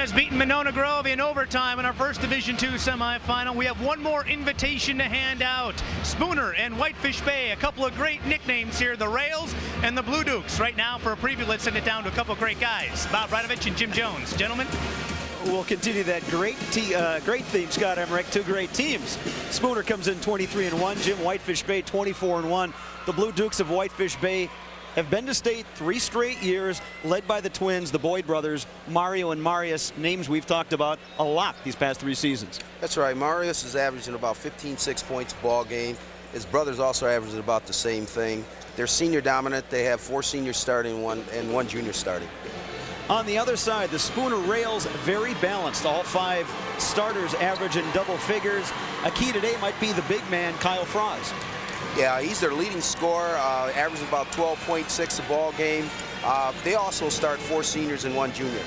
has beaten Monona Grove in overtime in our first Division II semifinal. We have one more invitation to hand out. Spooner and Whitefish Bay, a couple of great nicknames here, the Rails and the Blue Dukes. Right now, for a preview, let's send it down to a couple of great guys, Bob Radovich and Jim Jones. Gentlemen. We'll continue that great theme, Scott Emmerich. Two great teams. Spooner comes in 23-1. Jim, Whitefish Bay 24-1. The Blue Dukes of Whitefish Bay have been to state 3 straight years, led by the twins, the Boyd brothers, Mario and Marius, names we've talked about a lot these past 3 seasons. That's right. Marius is averaging about 15-6 points a ball game. His brothers also averaging about the same thing. They're senior dominant. They have 4 seniors starting and 1 junior starting. On the other side, the Spooner Rails, very balanced. All 5 starters average in double figures. A key today might be the big man, Kyle Froz. Yeah, he's their leading scorer, averaging about 12.6 a ball game. They also start 4 seniors and 1 junior.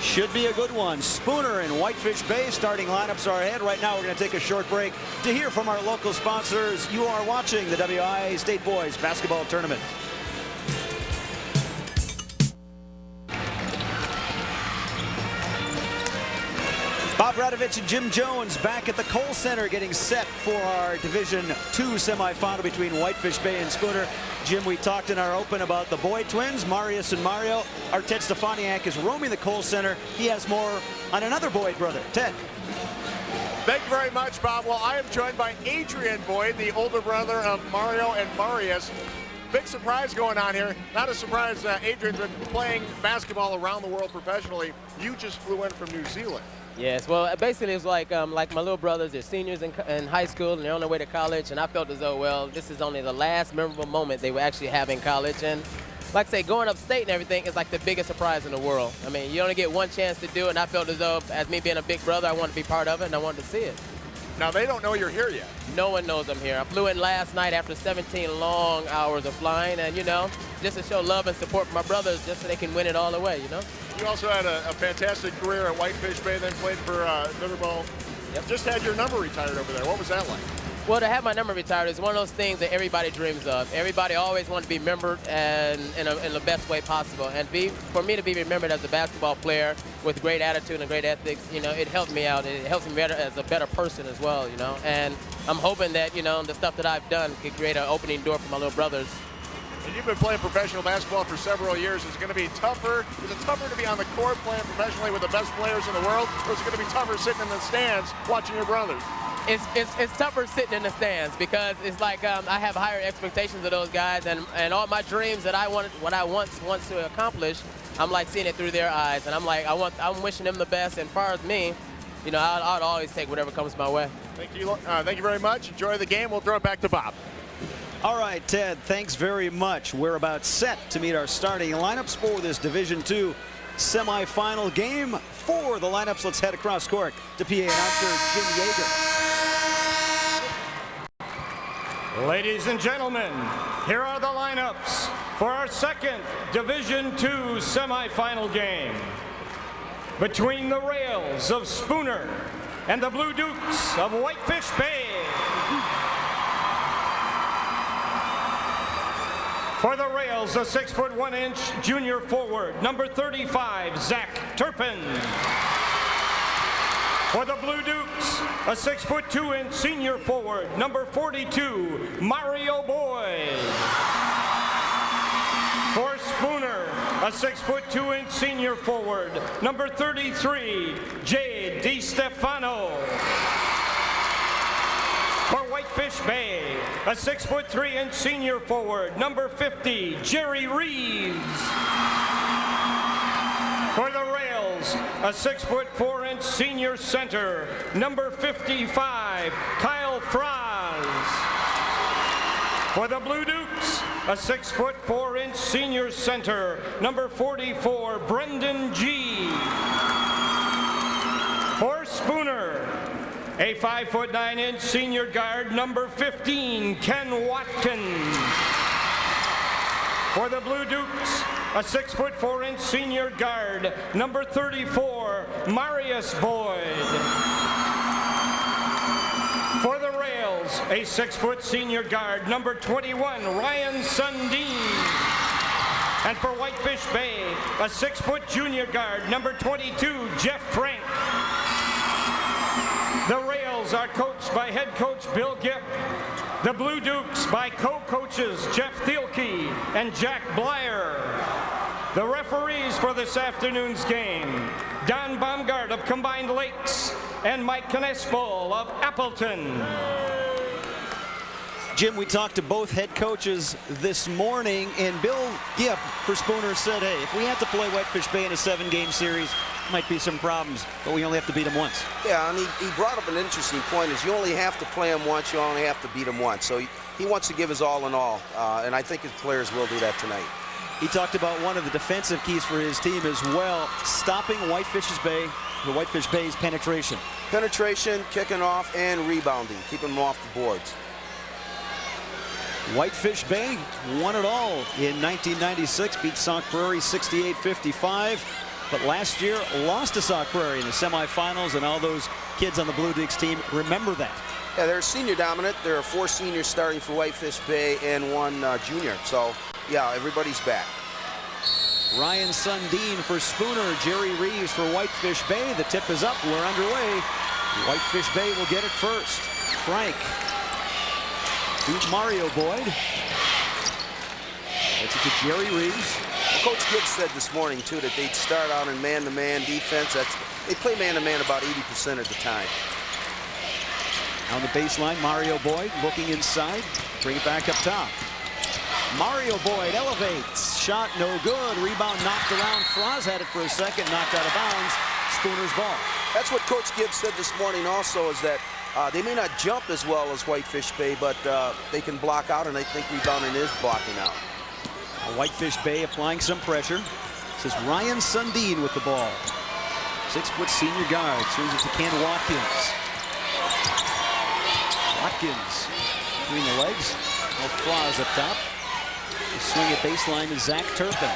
Should be a good one. Spooner and Whitefish Bay starting lineups are ahead. Right now, we're going to take a short break to hear from our local sponsors. You are watching the WIA State Boys Basketball Tournament. Bob Radovich and Jim Jones back at the Kohl Center getting set for our Division II semifinal between Whitefish Bay and Spooner. Jim, we talked in our open about the Boyd twins, Marius and Mario. Our Ted Stefaniak is roaming the Kohl Center. He has more on another Boyd brother. Ted. Thank you very much, Bob. Well, I am joined by Adrian Boyd, the older brother of Mario and Marius. Big surprise going on here. Not a surprise, Adrian's been playing basketball around the world professionally. You just flew in from New Zealand. Yes, well, basically it's like my little brothers, they're seniors in high school and they're on their way to college, and I felt as though, well, this is only the last memorable moment they will actually have in college. And like I say, going upstate and everything is like the biggest surprise in the world. I mean, you only get one chance to do it, and I felt as though, as me being a big brother, I wanted to be part of it and I wanted to see it. Now, they don't know you're here yet. No one knows I'm here. I flew in last night after 17 long hours of flying, and, you know, just to show love and support for my brothers, just so they can win it all the way, you know? You also had a fantastic career at Whitefish Bay, then played for Liverpool. Yep. Just had your number retired over there. What was that like? Well, to have my number retired is one of those things that everybody dreams of. Everybody always wants to be remembered and in the best way possible. And for me to be remembered as a basketball player with great attitude and great ethics, you know, it helped me out. It helps me better as a better person as well, you know. And I'm hoping that, you know, the stuff that I've done could create an opening door for my little brothers. And you've been playing professional basketball for several years. Is it going to be tougher? Is it tougher to be on the court playing professionally with the best players in the world, or is it going to be tougher sitting in the stands watching your brothers? It's tougher sitting in the stands because it's like I have higher expectations of those guys, and all my dreams that I wanted, what I once to accomplish, I'm like seeing it through their eyes, and I'm like I'm wishing them the best. And as far as me, you know, I'd always take whatever comes my way. Thank you very much. Enjoy the game. We'll throw it back to Bob. All right, Ted, thanks very much. We're about set to meet our starting lineups for this Division II semifinal game. For the lineups, let's head across court to PA announcer Jim Yeager. Ladies and gentlemen, here are the lineups for our second Division II semifinal game between the Rails of Spooner and the Blue Dukes of Whitefish Bay. For the Rails, a 6'1" junior forward, number 35, Zach Turpin. For the Blue Dukes, a 6'2" senior forward, number 42, Mario Boyd. For Spooner, a 6'2" senior forward, number 33, Jade DiStefano. For Whitefish Bay, a 6'3" senior forward, number 50, Jerry Reeves. For the Rails, a 6'4" senior center, number 55, Kyle Froz. For the Blue Dukes, a 6'4" senior center, number 44, Brendan G. For Spooner, a 5'9" senior guard, number 15, Ken Watkins. For the Blue Dukes, a 6'4" senior guard, number 34, Marius Boyd. For the Rails, a 6' senior guard, number 21, Ryan Sundin. And for Whitefish Bay, a 6-foot junior guard, number 22, Jeff Frank. The Rails are coached by head coach Bill Gipp. The Blue Dukes by co-coaches Jeff Thielke and Jack Blyer. The referees for this afternoon's game, Don Baumgart of Combined Lakes and Mike Knespel of Appleton. Jim, we talked to both head coaches this morning, and Bill Gipp for Spooner said, hey, if we have to play Whitefish Bay in a 7-game series, might be some problems, but we only have to beat them once. Yeah, and he brought up an interesting point, is you only have to play them once, you only have to beat them once. So he wants to give his all in all, and I think his players will do that tonight. He talked about one of the defensive keys for his team as well, stopping Whitefish Bay's penetration. Penetration, kicking off, and rebounding, keeping them off the boards. Whitefish Bay won it all in 1996, beat Sauk Prairie 68-55, but last year lost to Sauk Prairie in the semifinals, and all those kids on the Blue Dukes team remember that. Yeah, they're senior dominant. There are 4 seniors starting for Whitefish Bay and 1 junior. So, yeah, everybody's back. Ryan Sundin for Spooner, Jerry Reeves for Whitefish Bay. The tip is up. We're underway. Whitefish Bay will get it first. Frank. Beat Mario Boyd. Gets it to Jerry Reeves. Coach Gibbs said this morning, too, that they'd start out in man-to-man defense. They play man-to-man about 80% of the time. On the baseline, Mario Boyd looking inside. Bring it back up top. Mario Boyd elevates. Shot no good. Rebound knocked around. Froz had it for a second, knocked out of bounds. Spooner's ball. That's what Coach Gibbs said this morning also, is that they may not jump as well as Whitefish Bay, but they can block out, and I think rebounding is blocking out. Whitefish Bay applying some pressure. This is Ryan Sundin with the ball. 6-foot senior guard. Swings it to Ken Watkins. Watkins between the legs. No Froz up top. The swing at baseline to Zach Turpin.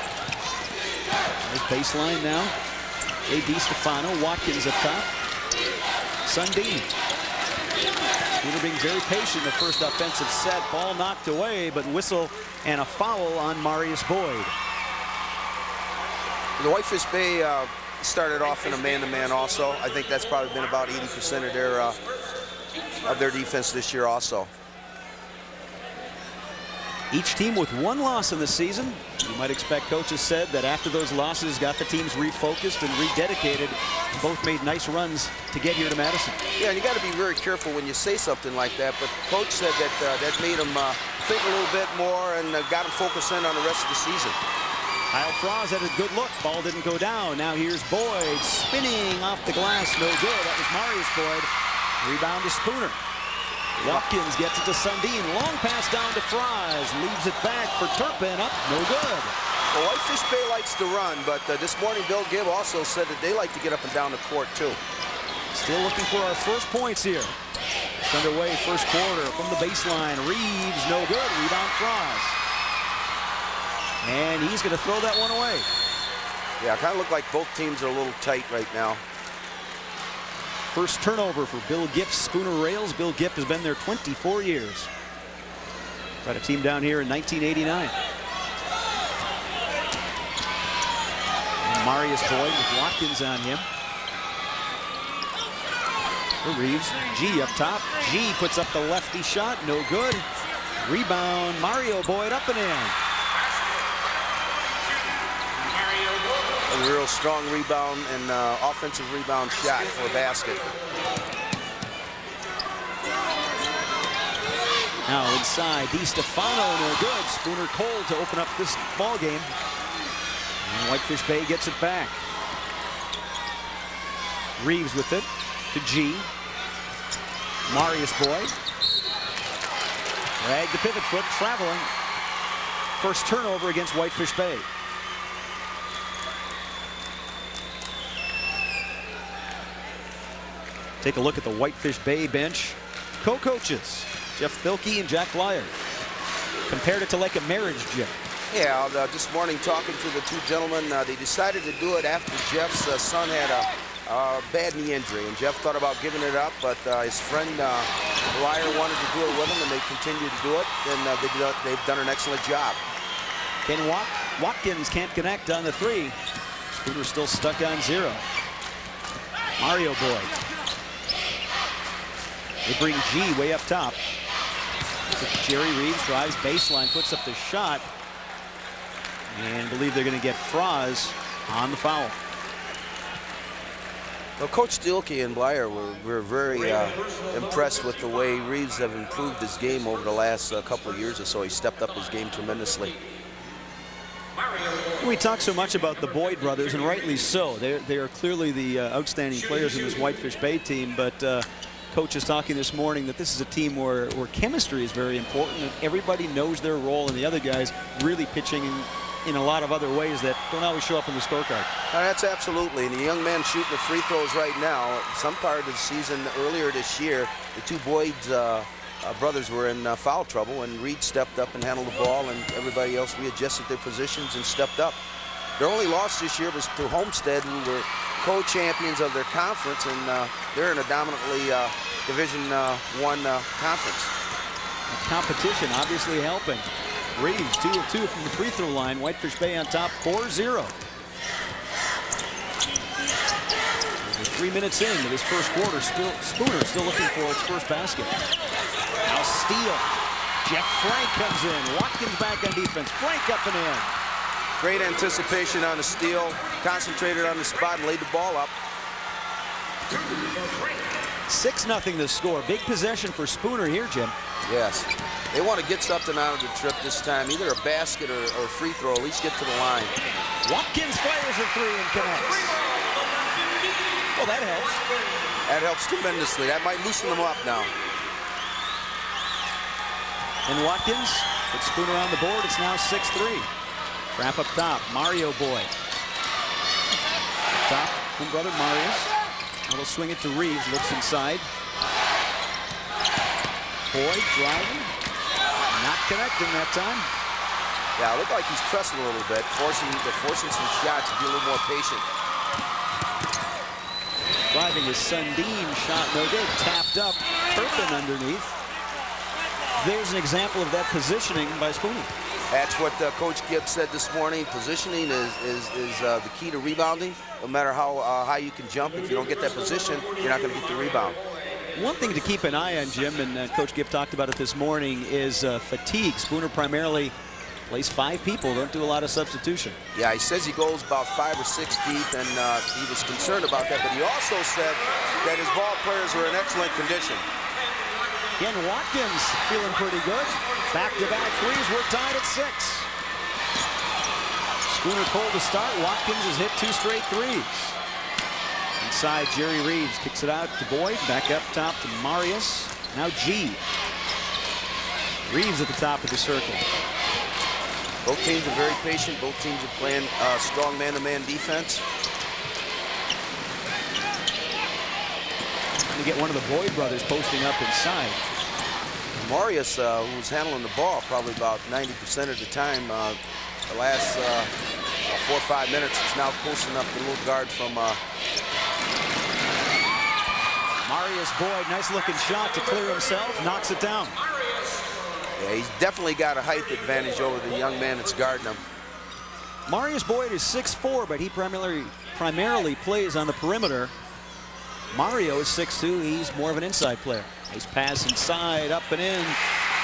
There's baseline now. A.D. Stefano. Watkins up top. Sundin. Spooner being very patient the first offensive set. Ball knocked away, but whistle and a foul on Marius Boyd. The Whitefish Bay started off in a man-to-man also. I think that's probably been about 80% of their defense this year also. Each team with 1 loss in the season. You might expect coaches said that after those losses got the teams refocused and rededicated. Both made nice runs to get here to Madison. Yeah, and you got to be very careful when you say something like that, but Coach said that that made them think a little bit more and got them focused in on the rest of the season. Kyle Froz had a good look. Ball didn't go down. Now here's Boyd spinning off the glass. No good. That was Marius Boyd. Rebound to Spooner. Watkins gets it to Sundin. Long pass down to Froz. Leaves it back for Turpin. Up. No good. Well, Whitefish Bay likes to run, but this morning Bill Gibb also said that they like to get up and down the court too. Still looking for our first points here. It's underway first quarter from the baseline. Reeves, no good. Rebound Froz. And he's going to throw that one away. Yeah, kind of look like both teams are a little tight right now. First turnover for Bill Gipp's Spooner Rails. Bill Gipp has been there 24 years. Brought a team down here in 1989. And Marius Boyd with Watkins on him. For Reeves, G up top. G puts up the lefty shot, no good. Rebound, Mario Boyd up and in. A real strong rebound and offensive rebound shot for a basket. Now inside, Di Stefano, no good. Spooner cold to open up this ball game. And Whitefish Bay gets it back. Reeves with it to G. Marius Boyd. Drag the pivot foot, traveling. First turnover against Whitefish Bay. Take a look at the Whitefish Bay bench. Co-coaches, Jeff Thielke and Jack Blyer. Compared it to like a marriage, Jeff. Yeah, this morning talking to the 2 gentlemen, they decided to do it after Jeff's son had a bad knee injury, and Jeff thought about giving it up, but his friend Blyer wanted to do it with him, and they continue to do it, and they've done an excellent job. Ken Watkins can't connect on the three. Spooner still stuck on 0. Mario Boy. They bring G way up top. Jerry Reeves drives baseline, puts up the shot. And believe they're going to get Franz on the foul. Well, Coach Stielke and Blyer were very impressed with the way Reeves have improved his game over the last couple of years or so. He stepped up his game tremendously. We talk so much about the Boyd brothers, and rightly so. They are clearly the outstanding players in this Whitefish Bay team, but Coach is talking this morning that this is a team where chemistry is very important, and everybody knows their role, and the other guys really pitching in a lot of other ways that don't always show up in the scorecard. That's absolutely, and the young man shooting the free throws right now. Some part of the season earlier this year, the two Boyd's brothers were in foul trouble, and Reed stepped up and handled the ball, and everybody else readjusted their positions and stepped up. Their only loss this year was to Homestead, who were co-champions of their conference, and they're in a dominantly Division I conference. Competition obviously helping. Reeves 2 of 2 from the free throw line. Whitefish Bay on top 4-0. 3 minutes into this first quarter, Spooner still looking for its first basket. Now steal. Jeff Frank comes in. Watkins back on defense. Frank up and in. Great anticipation on the steal, concentrated on the spot and laid the ball up. 6-0 the score. Big possession for Spooner here, Jim. Yes. They want to get something out of the trip this time, either a basket or a free throw, at least get to the line. Watkins fires a 3 and connects. Well, that helps. That helps tremendously. That might loosen them up now. And Watkins puts Spooner on the board. It's now 6-3. Trap up top. Mario Boy. Top, twin brother Marius. Now they'll swing it to Reeves. Looks inside. Boyd driving. Not connecting that time. Yeah, it looked like he's pressing a little bit, forcing some shots to be a little more patient. Driving his Sundin shot, no good. Tapped up, Turpin underneath. There's an example of that positioning by Spooner. That's what Coach Gibbs said this morning. Positioning is the key to rebounding. No matter how high you can jump, if you don't get that position, you're not going to get the rebound. One thing to keep an eye on, Jim, and Coach Gibb talked about it this morning, is fatigue. Spooner primarily plays 5 people, don't do a lot of substitution. Yeah, he says he goes about 5 or 6 deep, and he was concerned about that, but he also said that his ball players were in excellent condition. Again, Watkins feeling pretty good. Back-to-back threes, we're tied at 6. Spooner cold to start. Watkins has hit 2 straight threes. Inside, Jerry Reeves kicks it out to Boyd. Back up top to Marius. Now G. Reeves at the top of the circle. Both teams are very patient. Both teams are playing strong man-to-man defense. To get one of the Boyd brothers posting up inside. Marius, who was handling the ball probably about 90% of the time, the last 4 or 5 minutes, is now posting up the little guard from Marius Boyd, nice looking shot to clear himself, knocks it down. Yeah, he's definitely got a height advantage over the young man that's guarding him. Marius Boyd is 6'4", but he primarily plays on the perimeter. Mario is 6'2", he's more of an inside player. Nice pass inside, up and in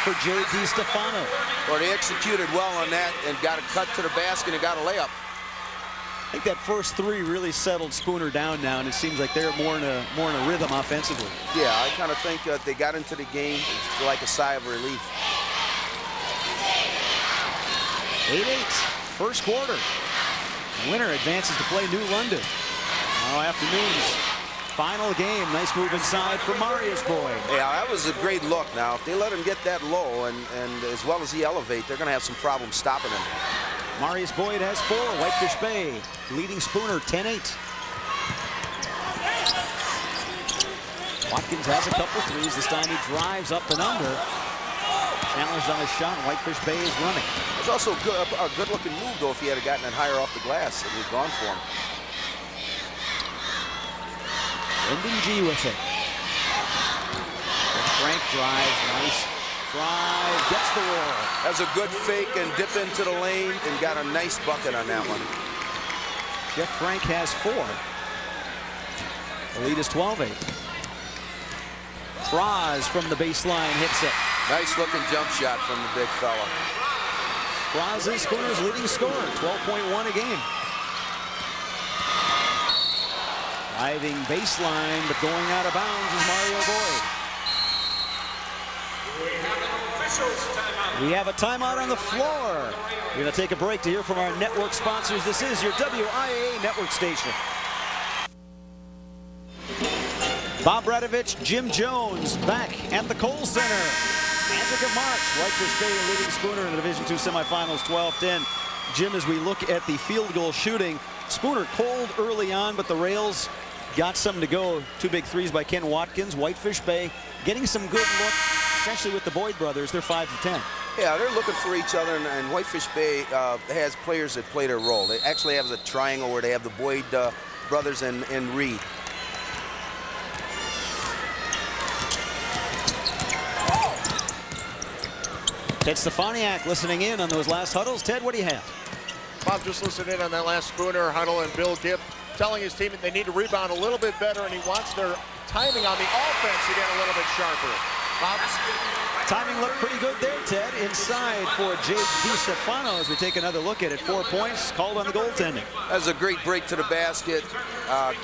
for J.D. Stefano. Well, they executed well on that and got a cut to the basket and got a layup. I think that first 3 really settled Spooner down now, and it seems like they're more in a rhythm offensively. Yeah, I kind of think they got into the game. It's like a sigh of relief. 8-8, first quarter. Winner advances to play New London. Tomorrow afternoon's final game. Nice move inside for Marius Boyd. Yeah, that was a great look. Now, if they let him get that low and as well as he elevate, they're going to have some problems stopping him. Marius Boyd has 4. Whitefish Bay leading Spooner 10-8. Watkins has a couple threes. This time he drives up and under. Challenged on his shot. Whitefish Bay is running. It's also a good-looking move, though, if he had gotten it higher off the glass. It would have gone for him. Brendan G with it. Frank drives. Nice Drive, gets the roll. That's a good fake and dip into the lane and got a nice bucket on that one. Jeff Frank has 4. The lead is 12-8. Fraz from the baseline hits it. Nice looking jump shot from the big fella. Fraz is Spooner's leading scorer, 12.1 a game. Driving baseline, but going out of bounds is Mario Boyd. We have a timeout on the floor. We're going to take a break to hear from our network sponsors. This is your WIAA network station. Bob Radovich, Jim Jones back at the Kohl Center. Magic of March, Whitefish Bay leading Spooner in the Division II semifinals 12-10. Jim, as we look at the field goal shooting, Spooner cold early on, but the Rails got something to go. 2 big threes by Ken Watkins. Whitefish Bay getting some good look, especially with the Boyd brothers. They're 5 of 10. Yeah, they're looking for each other, and Whitefish Bay has players that play their role. They actually have a triangle where they have the Boyd brothers and Reed. Ted Stefaniak listening in on those last huddles. Ted, what do you have? Bob just listened in on that last Spooner huddle, and Bill Gibb telling his team that they need to rebound a little bit better, and he wants their timing on the offense to get a little bit sharper. Bob? Timing looked pretty good there, Ted. Inside for Jake DiStefano as we take another look at it. 4 points called on the goaltending. That's a great break to the basket.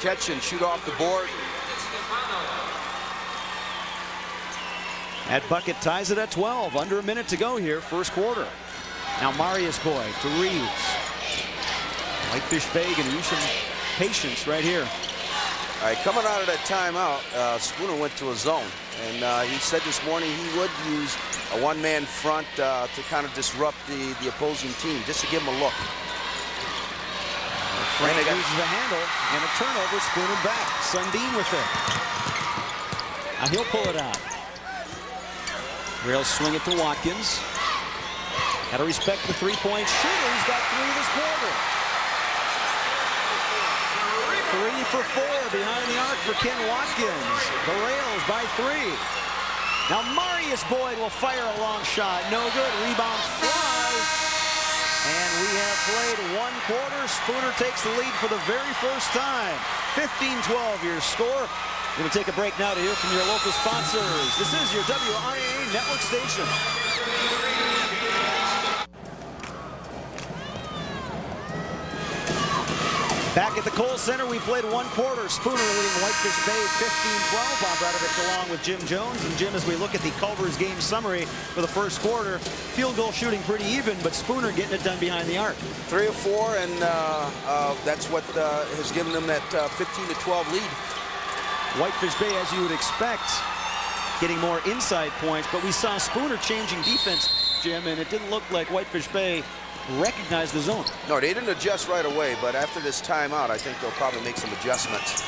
Catch and shoot off the board. That bucket ties it at 12. Under a minute to go here, first quarter. Now Marius Boyd to Reeves. Whitefish Bay going to use some patience right here. All right, coming out of that timeout, Spooner went to a zone. And he said this morning he would use a one-man front to kind of disrupt the opposing team, just to give them a look. Frank uses the handle, and a turnover, Spooner back. Sundin with it. Now he'll pull it out. Rails swing it to Watkins. Got to respect the three-point shooter. He's got 3 this quarter. 3 for 4 behind the arc for Ken Watkins. The Rails by 3. Now Marius Boyd will fire a long shot. No good. Rebound flies. And we have played 1 quarter. Spooner takes the lead for the very first time. 15-12 your score. We're going to take a break now to hear from your local sponsors. This is your WIAA network station. Back at the Kohl Center, we played 1 quarter. Spooner leading Whitefish Bay 15-12. Bob Radovich along with Jim Jones. And Jim, as we look at the Culver's game summary for the first quarter, field goal shooting pretty even, but Spooner getting it done behind the arc. 3 of 4, and that's what has given them that 15-12 lead. Whitefish Bay, as you would expect, getting more inside points, but we saw Spooner changing defense, Jim, and it didn't look like Whitefish Bay recognized the zone. No, they didn't adjust right away, but after this timeout, I think they'll probably make some adjustments.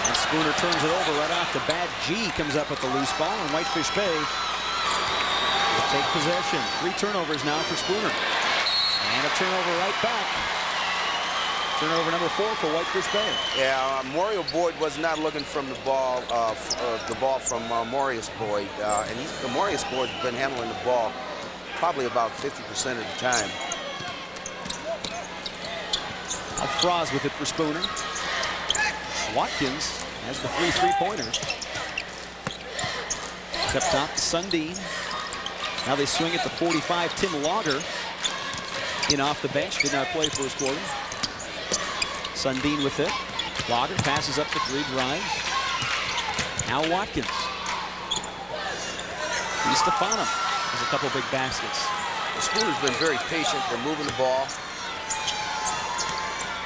And Spooner turns it over right off the bat. G comes up with the loose ball, and Whitefish Bay will take possession. 3 turnovers now for Spooner. And a turnover right back. Turnover number 4 for Whitefish Bay. Yeah, Mario Boyd was not looking from the ball from Marius Boyd, and Marius Boyd's been handling the ball probably about 50% of the time. Fraz with it for Spooner. Watkins has the 3 3-pointers. Up top, Sundin. Now they swing it to 45. Tim Lauger in off the bench. Did not play first quarter. Sundin with it. Lauger passes up the 3, drives. Now Watkins. DiStefano has a couple big baskets. The Spooner's been very patient. They're moving the ball.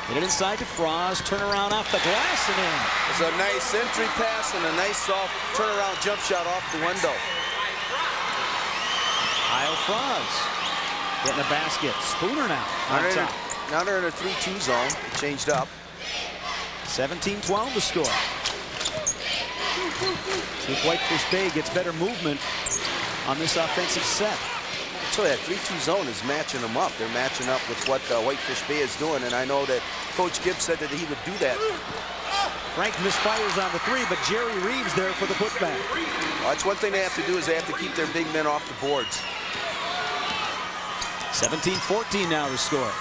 Get it inside to Fraz. Turn around off the glass and in. It's a nice entry pass and a nice soft turnaround jump shot off the window. Kyle Fraz getting a basket. Spooner now on top. Now they're in a 3-2 zone. It changed up. 17-12 the score. See if Whitefish Bay gets better movement on this offensive set. So that 3-2 zone is matching them up. They're matching up with what Whitefish Bay is doing, and I know that Coach Gibbs said that he would do that Frank misfires on the three, but Jerry Reeves there for the putback. Well, that's one thing they have to do is they have to keep their big men off the boards. 17-14 now the score.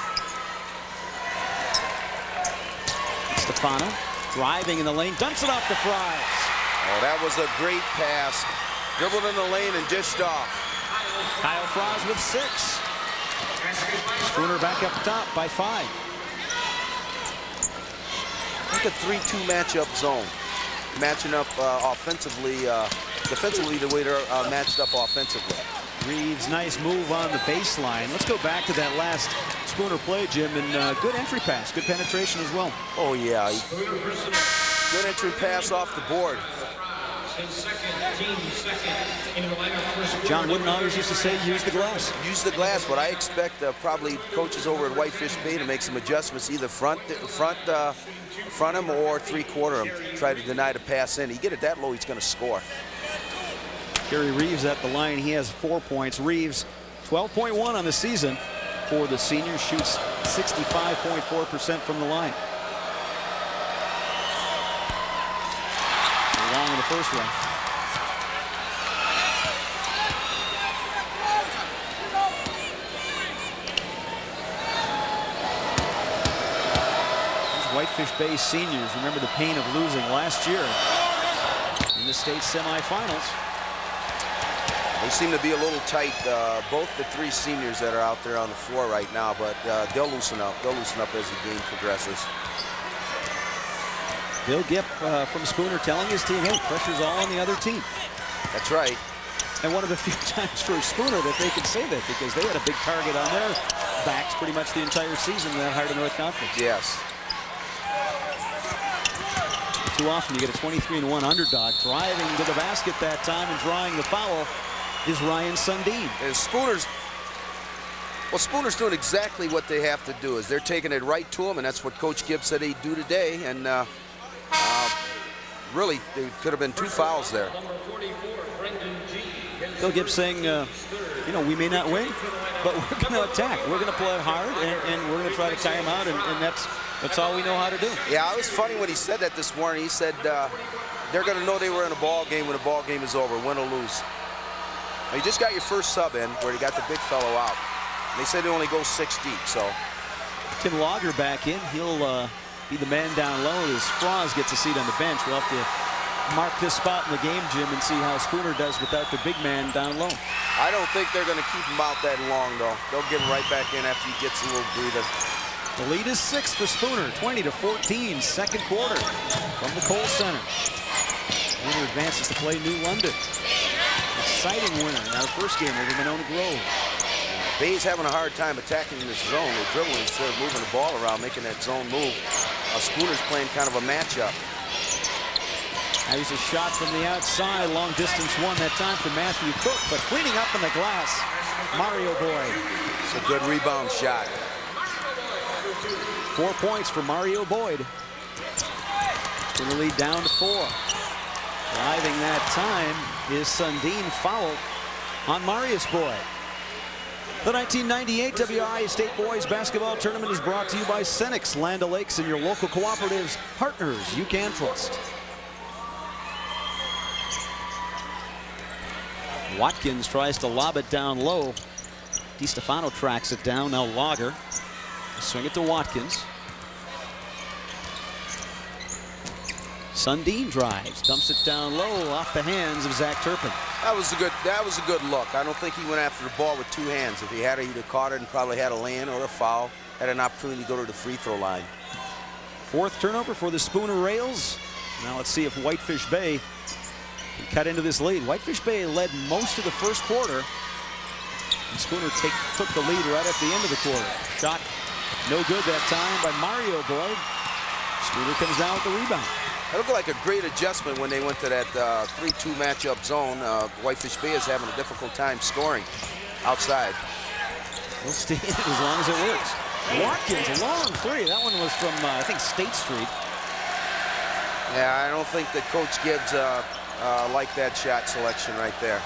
Stefano driving in the lane, dumps it off the Fries. Oh, that was a great pass. Dribbled in the lane and dished off. Kyle Fries with 6. Spooner back up top by 5. I think a 3-2 matchup zone. Matching up offensively, defensively the way they're matched up offensively. Reeves, nice move on the baseline. Let's go back to that last Spooner play, Jim, and good entry pass, good penetration as well. Oh, yeah. Good entry pass off the board. John Wooden always used to say, use the glass. Use the glass, but I expect probably coaches over at Whitefish Bay to make some adjustments, either front him or three-quarter him. Try to deny the pass in. You get it that low, he's going to score. Jerry Reeves at the line. He has 4 points. Reeves, 12.1 on the season for the senior. Shoots 65.4% from the line. Long in the first one. These Whitefish Bay seniors remember the pain of losing last year in the state semifinals. They seem to be a little tight, both the 3 seniors that are out there on the floor right now, but they'll loosen up. They'll loosen up as the game progresses. Bill Gipp from Spooner telling his team, hey, pressure's all on the other team. That's right. And one of the few times for Spooner that they could say that, because they had a big target on their backs pretty much the entire season in that Heart of North Conference. Yes. Too often you get a 23-1 underdog. Driving to the basket that time and drawing the foul is Ryan Sundin. And Spooner's doing exactly what they have to do. Is they're taking it right to him, and that's what Coach Gibbs said he'd do today. And really, there could have been 2 fouls there. Bill Gibbs saying, you know, we may not win, but we're going to attack. We're going to play hard, and we're going to try to tire him out, and that's all we know how to do. Yeah, it was funny when he said that this morning. He said they're going to know they were in a ball game when the ball game is over, win or lose. You just got your first sub in where you got the big fellow out. They said they only go 6 deep, so. Tim Lager back in. He'll be the man down low as Froz gets a seat on the bench. We'll have to mark this spot in the game, Jim, and see how Spooner does without the big man down low. I don't think they're going to keep him out that long, though. They'll get him right back in after he gets a little breather. The lead is 6 for Spooner, 20-14, second quarter from the Kohl Center. Spooner advances to play New London. Exciting winner in our first game over Monona Grove. Bay's having a hard time attacking this zone. They're dribbling instead of moving the ball around, making that zone move. Spooner's playing kind of a matchup. There's a shot from the outside, long distance one that time for Matthew Cook, but cleaning up in the glass, Mario Boyd. It's a good rebound shot. 4 points for Mario Boyd. Going to lead down to 4. Driving that time is Sundin, foul on Marius Boyd. The 1998 WIA State Boys Basketball Tournament is brought to you by Cenex, Land O'Lakes, and your local cooperatives, partners you can trust. Watkins tries to lob it down low. DiStefano tracks it down. Now Lager. Swing it to Watkins. Sundin drives, dumps it down low off the hands of Zach Turpin. That was a good look. I don't think he went after the ball with 2 hands. If he had it, he'd have caught it and probably had a lay-in or a foul. Had an opportunity to go to the free throw line. 4th turnover for the Spooner Rails. Now let's see if Whitefish Bay can cut into this lead. Whitefish Bay led most of the first quarter. And Spooner took the lead right at the end of the quarter. Shot no good that time by Mario Boyd. Spooner comes down with the rebound. It looked like a great adjustment when they went to that 3-2 matchup zone. Whitefish Bay is having a difficult time scoring outside. We'll stay in it as long as it works. Watkins, a long 3. That one was from, I think, State Street. Yeah, I don't think that Coach Gibbs liked that shot selection right there.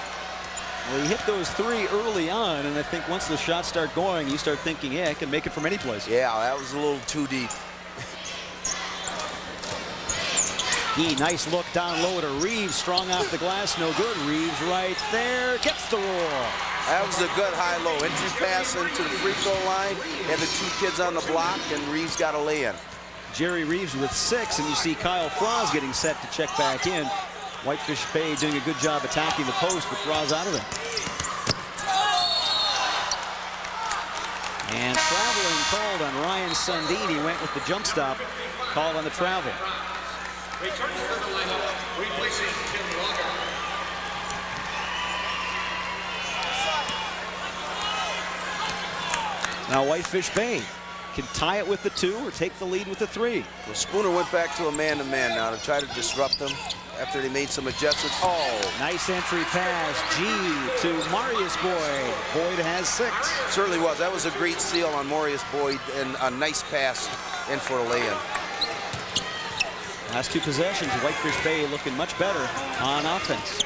Well, he hit those 3 early on, and I think once the shots start going, you start thinking, yeah, I can make it from any place. Yeah, that was a little too deep. Nice look down low to Reeves. Strong off the glass, no good. Reeves right there, gets the roll. That was a good high-low entry pass into the free throw line. And the two kids on the block, and Reeves got a lay-in. Jerry Reeves with 6, and you see Kyle Froz getting set to check back in. Whitefish Bay doing a good job attacking the post with Froz out of there. And traveling called on Ryan Sundin. He went with the jump stop. Called on the travel. Returning to the lineup, replacing Tim Walker. Now Whitefish Bay can tie it with the 2 or take the lead with the 3. Well, Spooner went back to a man-to-man now to try to disrupt them after they made some adjustments. Oh, nice entry pass. G to Marius Boyd. Boyd has 6. Certainly was. That was a great steal on Marius Boyd and a nice pass in for a lay-in. Last 2 possessions, Whitefish Bay looking much better on offense.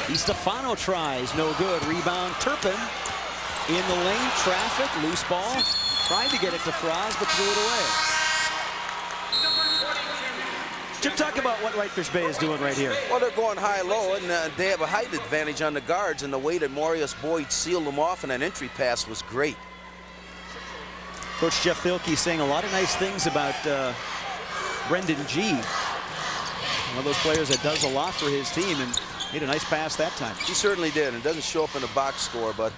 DiStefano tries, no good. Rebound, Turpin in the lane, traffic, loose ball. Tried to get it to Froz, but threw it away. Jim, talk about what Whitefish Bay is doing right here. Well, they're going high-low, and they have a height advantage on the guards, and the way that Marius Boyd sealed them off in that entry pass was great. Coach Jeff Thielke saying a lot of nice things about Brendan G. One of those players that does a lot for his team, and made a nice pass that time. He certainly did. It doesn't show up in the box score, but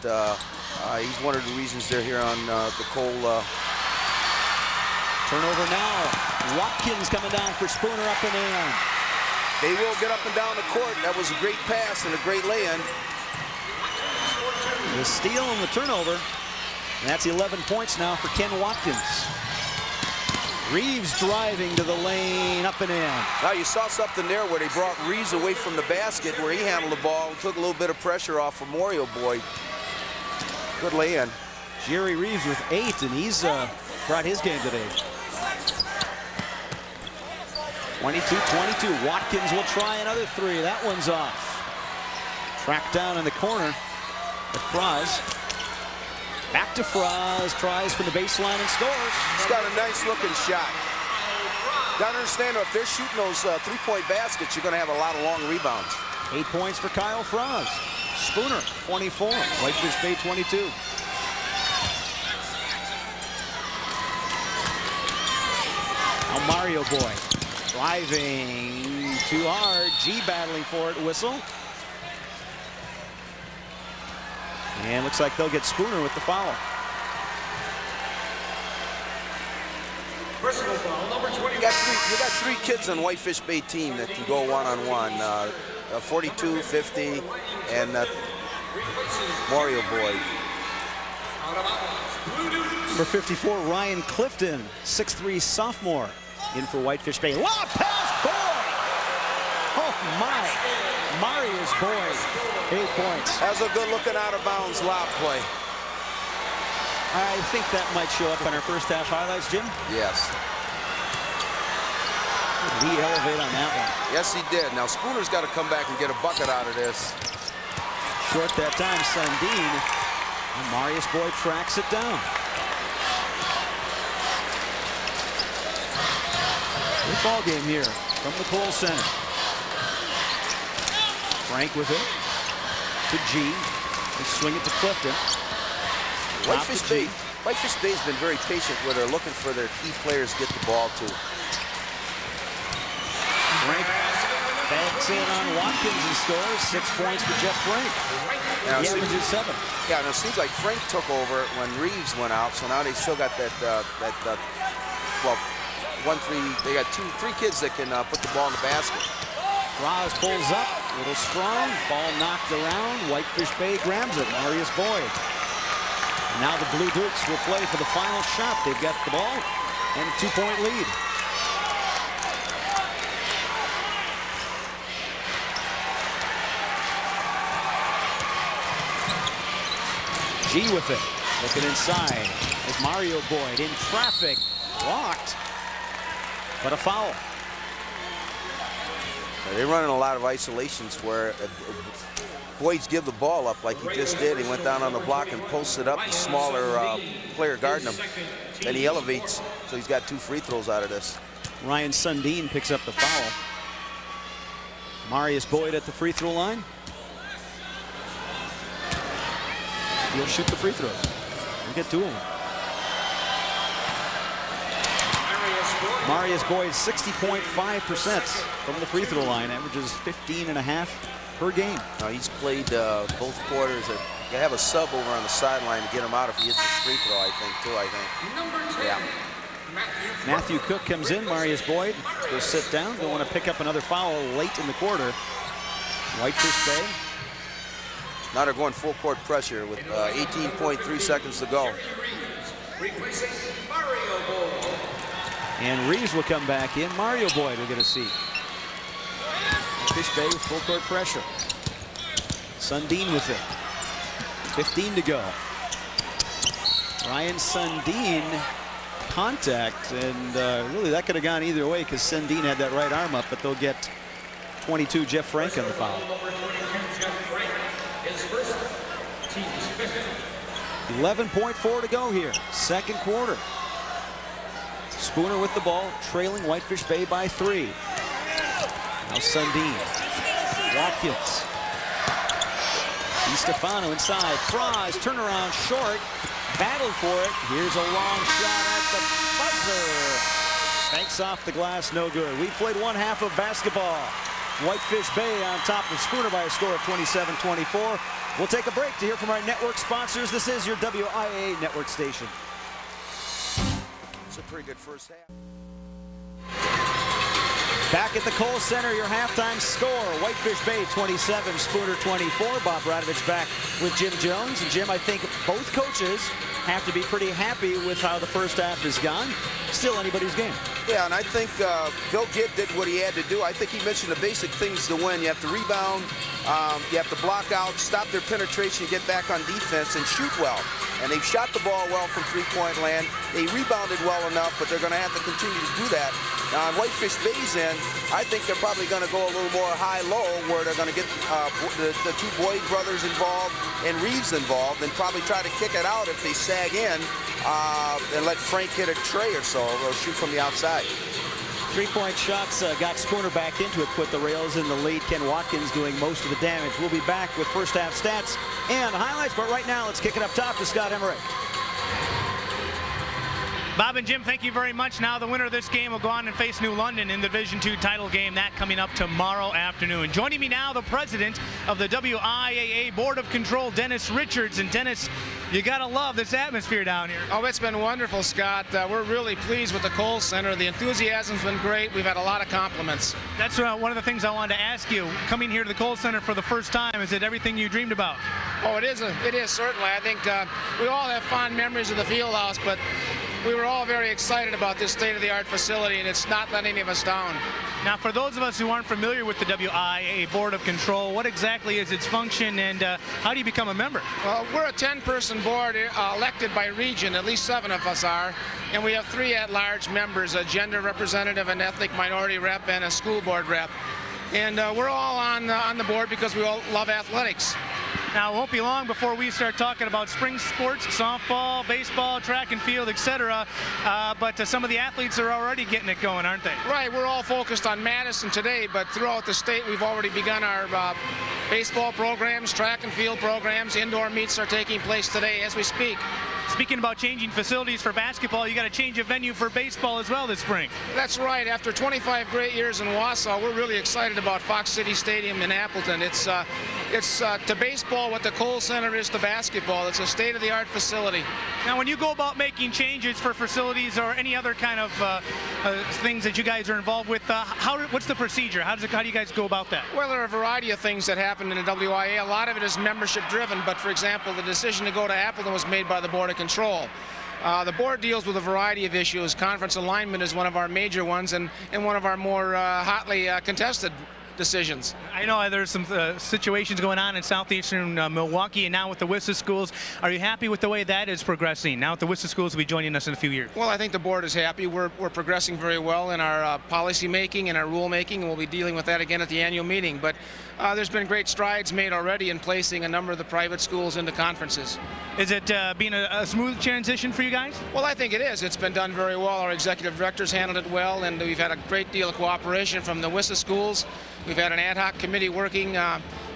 he's one of the reasons they're here on the Cole. Turnover now. Watkins coming down for Spooner, up and in. They will get up and down the court. That was a great pass and a great lay-in. The steal and the turnover. And that's 11 points now for Ken Watkins. Reeves driving to the lane, up and in. Now you saw something there where they brought Reeves away from the basket where he handled the ball and took a little bit of pressure off of Mario Boyd. Good lay-in. Jerry Reeves with 8, and he's brought his game today. 22-22. Watkins will try another 3. That one's off. Tracked down in the corner. The Froz. Back to Froz, tries from the baseline and scores. He's got a nice looking shot. Got to understand, though, if they're shooting those 3-point baskets, you're going to have a lot of long rebounds. 8 points for Kyle Froz. Spooner, 24. Whitefish Bay, 22. Now Mario Boyd driving too hard. G battling for it. Whistle. And looks like they'll get Spooner with the foul. Personal foul, number 20. You got three kids on Whitefish Bay team that can go one-on-one. 42, 50, and Mario Boyd. Number 54, Ryan Clifton, 6'3" sophomore, in for Whitefish Bay. Lob pass, Boyd! Oh my! Marius Boyd, 8 points. That's a good-looking out-of-bounds lob play. I think that might show up on our first half highlights, Jim. Yes. He elevate on that one. Yes, he did. Now Spooner's got to come back and get a bucket out of this. Short that time, Sundin. And Marius Boyd tracks it down. Good ball game here from the Cole Center. Frank with it to G. They swing it to Clifton. Whitefish Bay's been very patient where they're looking for their key players to get the ball to. Frank backs in on Watkins and scores. 6 points for Jeff Frank. Now, He averages 7. Yeah, and it seems like Frank took over when Reeves went out, so now they still got that, well, 1-3. They got 3 kids that can put the ball in the basket. Froz pulls up, a little strong, ball knocked around. Whitefish Bay grabs it. Marius Boyd. Now the Blue Dukes will play for the final shot. They've got the ball and a 2-point lead. G with it. Looking inside. As Mario Boyd in traffic. Blocked. But a foul. They're running a lot of isolations where Boyd's give the ball up like he just did. He went down on the block and posted up. The smaller player guarding him. Then he elevates, so he's got 2 free throws out of this. Ryan Sundin picks up the foul. Marius Boyd at the free throw line. He'll shoot the free throws. We'll get two of them. Marius Boyd 60.5% from the free throw line, averages 15.5 per game. Now he's played both quarters. You have a sub over on the sideline to get him out if he hits his free throw, I think, too, Yeah. Matthew Cook comes in. Marius Boyd will sit down. Don't want to pick up another foul late in the quarter. Whitefish Bay. Now they're going full court pressure with 18.3 seconds to go. And Reeves will come back in. Mario Boyd will get a seat. Whitefish Bay with full court pressure. Sundin with it. 15 to go. Ryan Sundin contact, and really that could have gone either way because Sundin had that right arm up, but they'll get 22 Jeff Frank on the foul. 11.4 to go here, second quarter. Spooner with the ball, trailing Whitefish Bay by 3. Now Sundin. Watkins. DiStefano inside. Froz, turnaround short. Battled for it. Here's a long shot at the buzzer. Banks off the glass, no good. We played one half of basketball. Whitefish Bay on top of Spooner by a score of 27-24. We'll take a break to hear from our network sponsors. This is your WIA network station. It's a pretty good first half. Back at the Kohl Center, your halftime score. Whitefish Bay 27, Spooner 24. Bob Radovich back with Jim Jones. And Jim, I think both coaches have to be pretty happy with how the first half has gone. Still anybody's game. Yeah, and I think Bill Gibb did what he had to do. I think he mentioned the basic things to win. You have to rebound, you have to block out, stop their penetration, get back on defense, and shoot well. And they've shot the ball well from three-point land. They rebounded well enough, but they're going to have to continue to do that. Now, on Whitefish Bay's end, I think they're probably going to go a little more high-low, where they're going to get the two Boyd brothers involved and Reeves involved, and probably try to kick it out if they sag in and let Frank hit a tray or so, or shoot from the outside. Three-point shots got Spooner back into it, put the Rails in the lead. Ken Watkins doing most of the damage. We'll be back with first half stats and highlights, but right now let's kick it up top to Scott Emmerich. Bob and Jim, thank you very much. Now the winner of this game will go on and face New London in the Division II title game. That coming up tomorrow afternoon. Joining me now, the president of the WIAA Board of Control, Dennis Richards. And Dennis, you got to love this atmosphere down here. Oh, it's been wonderful, Scott. We're really pleased with the Kohl Center. The enthusiasm's been great. We've had a lot of compliments. That's one of the things I wanted to ask you. Coming here to the Kohl Center for the first time, is it everything you dreamed about? Oh, it is certainly. I think we all have fond memories of the field house, but we were all very excited about this state-of-the-art facility, and it's not letting any of us down. Now, for those of us who aren't familiar with the WIAA Board of Control, what exactly is its function, and how do you become a member? Well, we're a 10-person board elected by region. At least 7 of us are. And we have 3 at-large members, a gender representative, an ethnic minority rep, and a school board rep. And we're all on the board because we all love athletics. Now, it won't be long before we start talking about spring sports, softball, baseball, track and field, etc. But some of the athletes are already getting it going, aren't they? Right. We're all focused on Madison today, but throughout the state, we've already begun our baseball programs, track and field programs. Indoor meets are taking place today as we speak. Speaking about changing facilities for basketball, you got to change a venue for baseball as well this spring. That's right. After 25 great years in Wausau, we're really excited about Fox City Stadium in Appleton. It's to baseball what the Kohl Center is to basketball. It's a state-of-the-art facility. Now, when you go about making changes for facilities or any other kind of things that you guys are involved with, what's the procedure? How do you guys go about that? Well, there are a variety of things that happen in the WIA. A lot of it is membership-driven, but for example, the decision to go to Appleton was made by the Board of Control. The board deals with a variety of issues. Conference alignment is one of our major ones, and one of our more hotly contested decisions. I know there's some situations going on in southeastern Milwaukee and now with the WISA schools. Are you happy with the way that is progressing? Now with the WISA schools will be joining us in a few years. Well, I think the board is happy. We're progressing very well in our policy making and our rule making, and we'll be dealing with that again at the annual meeting. But there's been great strides made already in placing a number of the private schools into conferences. Is it being a smooth transition for you guys? Well, I think it is. It's been done very well. Our executive directors handled it well, and we've had a great deal of cooperation from the WISA schools. We've had an ad hoc committee working.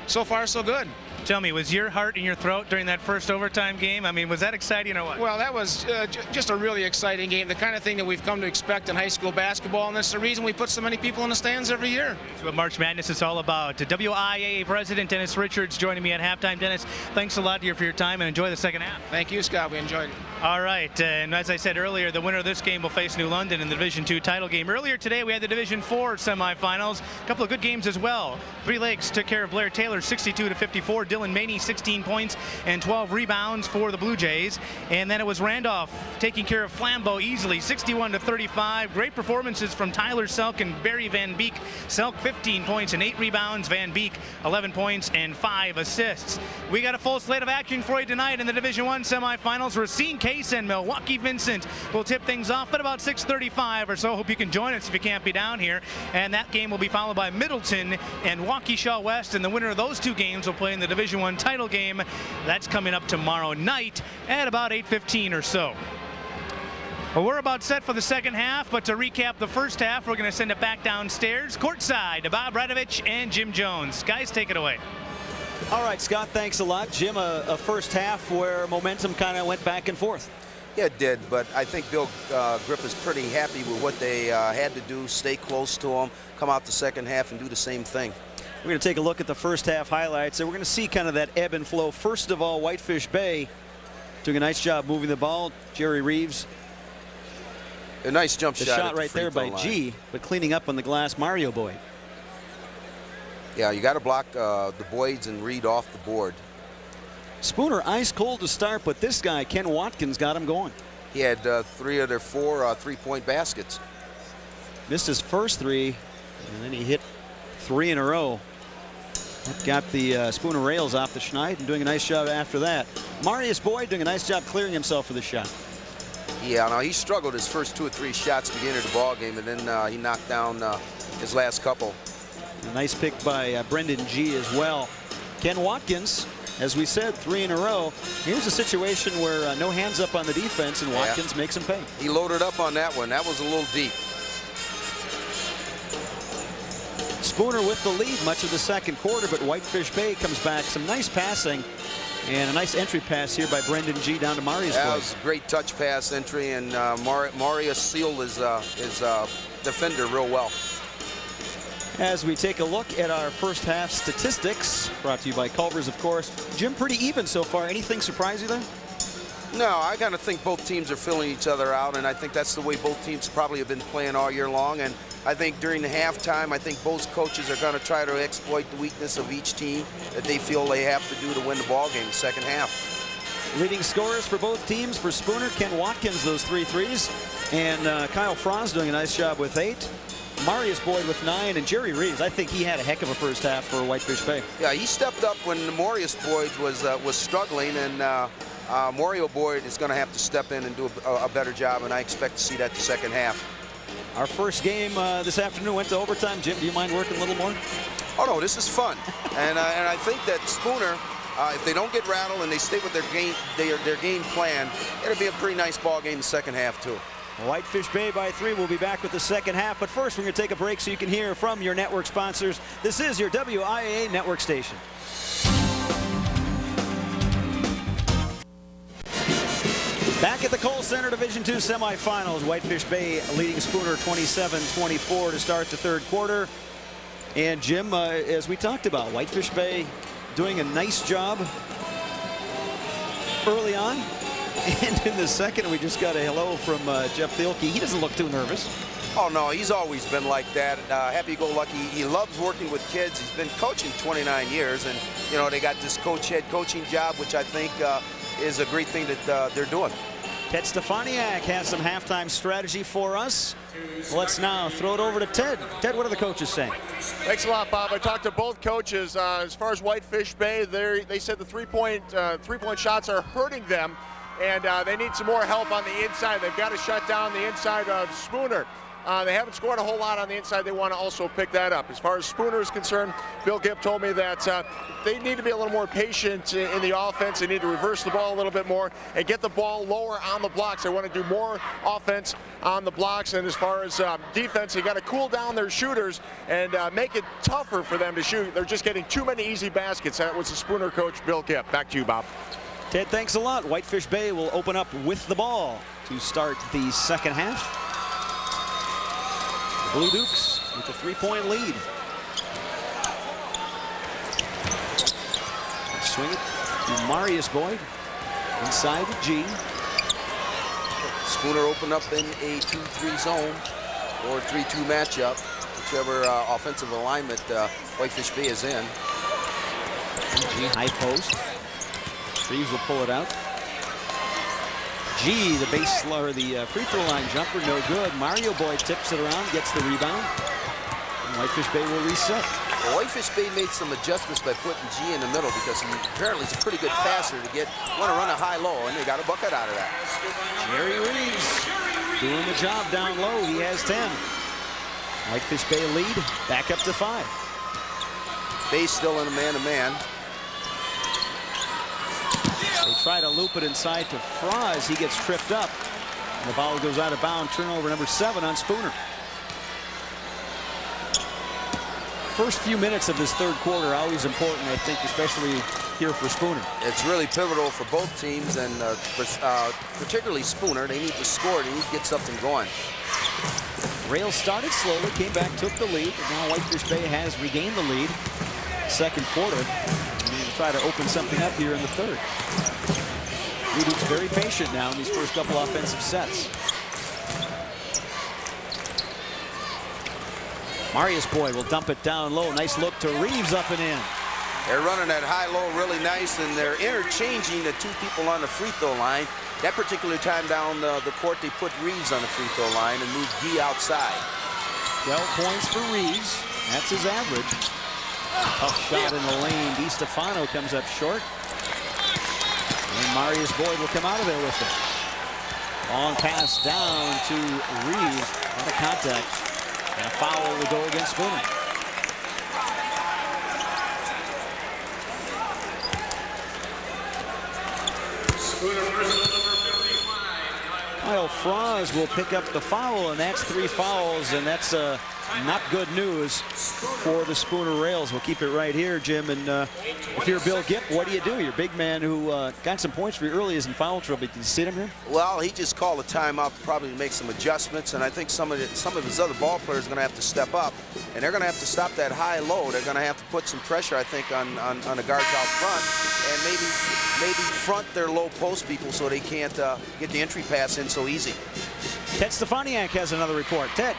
So far, so good. Tell me, was your heart in your throat during that first overtime game? I mean, was that exciting or what? Well, that was just a really exciting game, the kind of thing that we've come to expect in high school basketball, and that's the reason we put so many people in the stands every year. That's what March Madness is all about. WIAA President Dennis Richards joining me at halftime. Dennis, thanks a lot for your time, and enjoy the second half. Thank you, Scott. We enjoyed it. All right, and as I said earlier, the winner of this game will face New London in the Division II title game. Earlier today, we had the Division IV semifinals. A couple of good games as well. Three Lakes took care of Blair Taylor 62-54. Dylan Maney 16 points and 12 rebounds for the Blue Jays. And then it was Randolph taking care of Flambeau easily 61-35. Great performances from Tyler Selk and Barry Van Beek. Selk 15 points and 8 rebounds. Van Beek 11 points and 5 assists. We got a full slate of action for you tonight in the Division I semifinals. Racine Case and Milwaukee Vincent will tip things off at about 6:35 or so. Hope you can join us if you can't be down here. And that game will be followed by Middleton and Waukesha West, and the winner of those two games will play in the Division I title game. That's coming up tomorrow night at about 8:15 or so. Well, we're about set for the second half, but to recap the first half, we're going to send it back downstairs courtside to Bob Radovich and Jim Jones. Guys, take it away. All right, Scott, thanks a lot. Jim, a first half where momentum kind of went back and forth. Yeah, it did, but I think Bill Griff is pretty happy with what they had to do, stay close to him, come out the second half and do the same thing. We're going to take a look at the first half highlights, and we're going to see kind of that ebb and flow. First of all, Whitefish Bay doing a nice job moving the ball. Jerry Reeves. A nice jump The shot. shot right there by G, but cleaning up on the glass, Mario Boyd. Yeah, you got to block the Boyds and Reed off the board. Spooner ice cold to start, but this guy, Ken Watkins, got him going. He had 3 of their 4 three-point baskets. Missed his first 3, and then he hit 3 in a row. That got the Spooner rails off the Schneid and doing a nice job after that. Marius Boyd doing a nice job clearing himself for the shot. Yeah, no, he struggled his first 2 or 3 shots to get into the ball game, and then he knocked down his last couple. A nice pick by Brendan G as well. Ken Watkins, as we said, 3 in a row. Here's a situation where no hands up on the defense, and Watkins makes him pay. He loaded up on that one. That was a little deep. Spooner with the lead much of the second quarter, but Whitefish Bay comes back. Some nice passing and a nice entry pass here by Brendan G down to Marius Boyd. That was a great touch pass entry, and Marius sealed his defender real well. As we take a look at our first half statistics, brought to you by Culver's, of course. Jim, pretty even so far. Anything surprise you there? No, I kind of think both teams are filling each other out, and I think that's the way both teams probably have been playing all year long. And I think during the halftime, I think both coaches are going to try to exploit the weakness of each team that they feel they have to do to win the ball game in the second half. Leading scorers for both teams. For Spooner, Ken Watkins, those 3 threes. And Kyle Franz doing a nice job with 8. Marius Boyd with 9, and Jerry Reeves, I think he had a heck of a first half for Whitefish Bay. Yeah, he stepped up when Marius Boyd was struggling, and Mario Boyd is going to have to step in and do a better job, and I expect to see that the second half. Our first game this afternoon went to overtime. Jim, do you mind working a little more? Oh, no, this is fun. and I think that Spooner, if they don't get rattled and they stay with their game plan, it'll be a pretty nice ball game in the second half, too. Whitefish Bay by 3. We'll be back with the second half. But first, we're going to take a break so you can hear from your network sponsors. This is your WIAA network station. Back at the Kohl Center Division II semifinals. Whitefish Bay leading Spooner 27-24 to start the third quarter. And Jim, as we talked about, Whitefish Bay doing a nice job early on. And in the second, we just got a hello from Jeff Thielke. He doesn't look too nervous. Oh, no, he's always been like that. Happy-go-lucky. He loves working with kids. He's been coaching 29 years, and, they got this head coaching job, which I think is a great thing that they're doing. Ted Stefaniak has some halftime strategy for us. Let's now throw it over to Ted. Ted, what are the coaches saying? Thanks a lot, Bob. I talked to both coaches. As far as Whitefish Bay, they said the three-point shots are hurting them, and they need some more help on the inside. They've got to shut down the inside of Spooner. They haven't scored a whole lot on the inside. They want to also pick that up. As far as Spooner is concerned, Bill Gibb told me that they need to be a little more patient in the offense. They need to reverse the ball a little bit more and get the ball lower on the blocks. They want to do more offense on the blocks. And as far as defense, they got to cool down their shooters and make it tougher for them to shoot. They're just getting too many easy baskets. That was the Spooner coach, Bill Gibb. Back to you, Bob. Ted, thanks a lot. Whitefish Bay will open up with the ball to start the second half. Blue Dukes with a 3-point lead. Swing it to Marius Boyd. Inside to G. Spooner open up in a 2-3 zone or 3-2 matchup, whichever offensive alignment Whitefish Bay is in. G high post. Reeves will pull it out. G, the the free throw line jumper, no good. Mario Boyd tips it around, gets the rebound. And Whitefish Bay will reset. Well, Whitefish Bay made some adjustments by putting G in the middle because he apparently is a pretty good passer to want to run a high-low, and they got a bucket out of that. Jerry Reeves doing the job down low. He has 10. Whitefish Bay lead, back up to 5. Bay still in a man-to-man. They try to loop it inside to Froz. He gets tripped up. And the ball goes out of bounds. Turnover number 7 on Spooner. First few minutes of this third quarter are always important, I think, especially here for Spooner. It's really pivotal for both teams, and particularly Spooner. They need to score. They need to get something going. Rails started slowly, came back, took the lead, and now Whitefish Bay has regained the lead. Second quarter. And try to open something up here in the third. Ludu's very patient now in these first couple offensive sets. Marius Boyd will dump it down low. Nice look to Reeves, up and in. They're running that high-low really nice, and they're interchanging the two people on the free throw line. That particular time down the court, they put Reeves on the free throw line and moved Guy outside. 12 points for Reeves. That's his average. Tough shot in the lane. DiStefano comes up short. And Marius Boyd will come out of there with it. Long pass down to Reeves. Out of contact. And a foul will go against Spooner. Kyle Froz will pick up the foul, and that's 3 fouls, and that's not good news for the Spooner Rails. We'll keep it right here, Jim. And if you're Bill Gibb, what do you do? Your big man who got some points for you early is in foul trouble. Did you see him here? Well, he just called a timeout probably to make some adjustments, and I think some of his other ball players are going to have to step up, and they're going to have to stop that high-low. They're going to have to put some pressure, I think, on the guards out front, and maybe front their low post people so they can't get the entry pass in so easy. Ted Stefaniak has another report. Ted.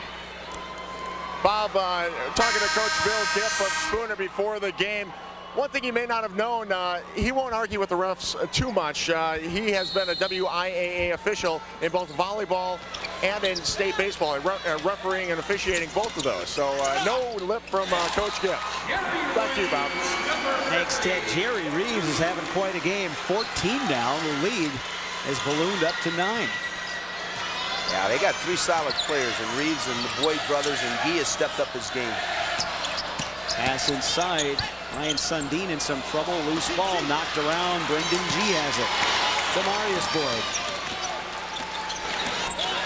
Bob, talking to Coach Bill Gibb of Spooner before the game. One thing he may not have known, he won't argue with the refs too much. He has been a WIAA official in both volleyball and in state baseball, refereeing and officiating both of those. So no lip from Coach Gibb. Back to you, Bob. Thanks, Ted. Jerry Reeves is having quite a game. 14 now. The lead has ballooned up to 9. Yeah, they got 3 solid players, and Reeves and the Boyd brothers, and Guy has stepped up his game. Pass inside. Ryan Sundin in some trouble. Loose ball knocked around. Brendan G has it. To Marius Boyd.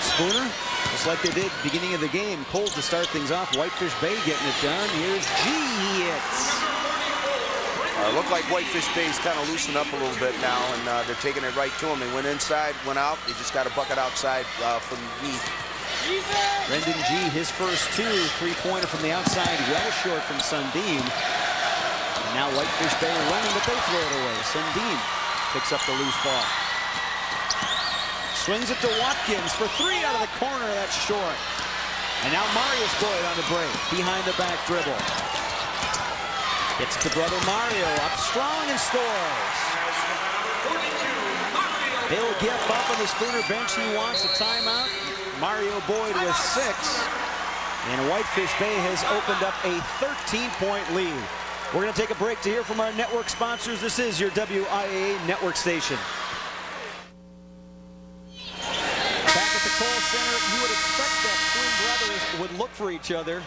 Spooner, just like they did beginning of the game. Cold to start things off. Whitefish Bay getting it done. Here's G. He hits. Looked like Whitefish Bay's kind of loosened up a little bit now, and they're taking it right to him. They went inside, went out. They just got a bucket outside from Guy. Brendan G, his first 2. 3-pointer from the outside, well short from Sundin. And now Whitefish Bay running, but they throw it away. Sundin picks up the loose ball. Swings it to Watkins for 3 out of the corner. That's short. And now Marius Boyd on the break. Behind the back dribble. Gets to brother Mario. Up strong and scores. They'll get up on the Spooner bench. He wants a timeout. Mario Boyd with 6. And Whitefish Bay has opened up a 13-point lead. We're going to take a break to hear from our network sponsors. This is your WIAA network station. Back at the Kohl Center, you would expect that twin brothers would look for each other.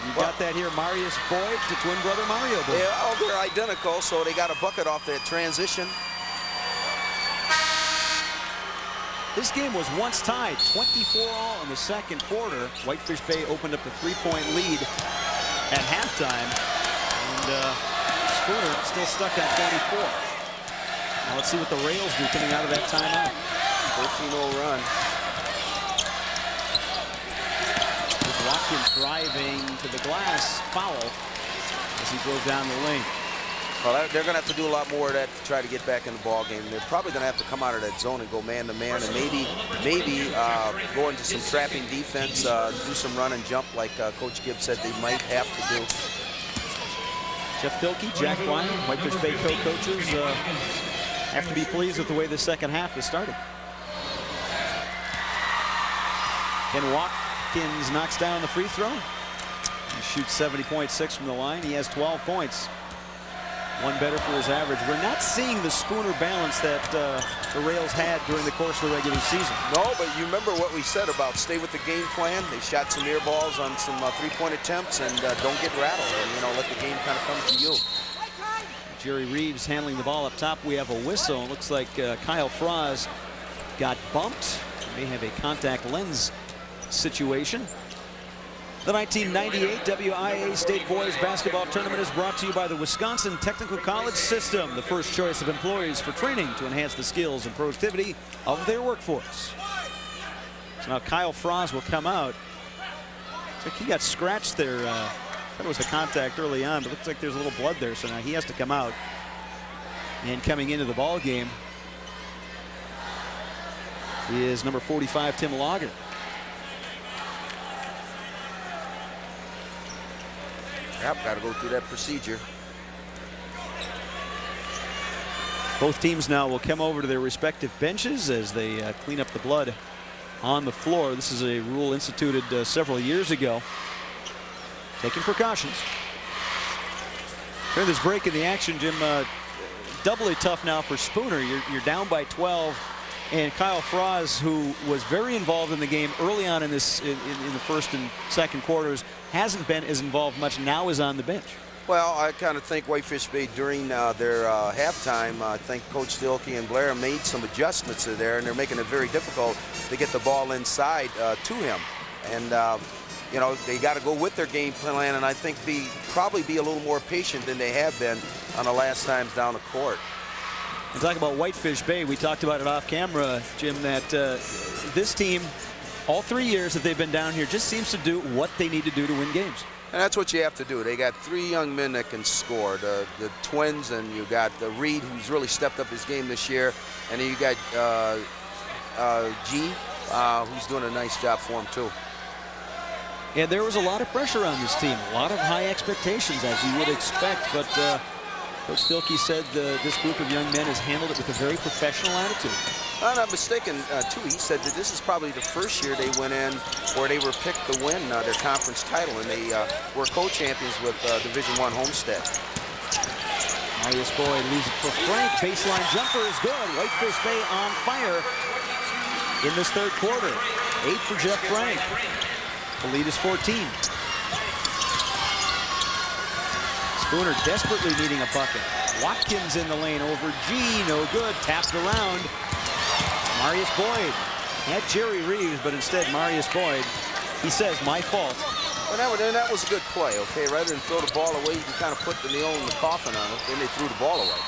You got that here, Marius Boyd to twin brother Mario Boyd. Yeah, oh, they're identical, so they got a bucket off that transition. This game was once tied, 24-all in the second quarter. Whitefish Bay opened up a 3-point lead at halftime. And Spooner still stuck at 24. Now let's see what the Rails do coming out of that timeout. 13-0 run. There's Watkins driving to the glass, foul as he drove down the lane. Well, they're going to have to do a lot more of that to try to get back in the ball game. They're probably going to have to come out of that zone and go man-to-man, and maybe go into some trapping defense, do some run and jump like Coach Gibbs said they might have to do. Jeff Filkey, Jack Wine, Whitefish Bay co-coaches have to be pleased with the way the second half has started. Ken Watkins knocks down the free throw. He shoots 70.6 from the line. He has 12 points. One better for his average. We're not seeing the Spooner balance that the Rails had during the course of the regular season. No, but you remember what we said about stay with the game plan. They shot some air balls on some three-point attempts, and don't get rattled, and let the game kind of come to you. Jerry Reeves handling the ball up top. We have a whistle. Looks like Kyle Froz got bumped. May have a contact lens situation. The 1998 WIAA State Boys Basketball Tournament is brought to you by the Wisconsin Technical College System, the first choice of employees for training to enhance the skills and productivity of their workforce. So now Kyle Froz will come out. Looks like he got scratched there. I thought it was the contact early on, but looks like there's a little blood there, so now he has to come out. And coming into the ball game is number 45, Tim Lager. Yep, got to go through that procedure. Both teams now will come over to their respective benches as they clean up the blood on the floor. This is a rule instituted several years ago. Taking precautions. During this break in the action, Jim, doubly tough now for Spooner. You're down by 12. And Kyle Froz, who was very involved in the game early on in this in the first and second quarters, hasn't been as involved much, now is on the bench. Well, I kind of think Whitefish Bay during their halftime, I think Coach Stilke and Blair made some adjustments there, and they're making it very difficult to get the ball inside to him. And they got to go with their game plan, and I think probably be a little more patient than they have been on the last times down the court. And talking about Whitefish Bay, we talked about it off camera, Jim, that this team, all 3 years that they've been down here, just seems to do what they need to do to win games. And that's what you have to do. They got 3 young men that can score. The twins, and you got Reed, who's really stepped up his game this year. And then you got G, who's doing a nice job for him, too. And there was a lot of pressure on this team, a lot of high expectations, as you would expect. But Coach Stilke said this group of young men has handled it with a very professional attitude. If I'm not mistaken, too, he said that this is probably the first year they went in where they were picked to win their conference title, and they were co-champions with Division I Homestead. Marius Boyd leaves it for Frank. Baseline jumper is good. Whitefish Bay on fire in this third quarter. 8 for Jeff Frank. The lead is 14. Spooner desperately needing a bucket. Watkins in the lane over G, no good, tapped around. Marius Boyd had Jerry Reeves, but instead Marius Boyd, he says, my fault. Well, that was a good play, okay? Rather than throw the ball away, you can kind of put the nail in the coffin on it, then they threw the ball away.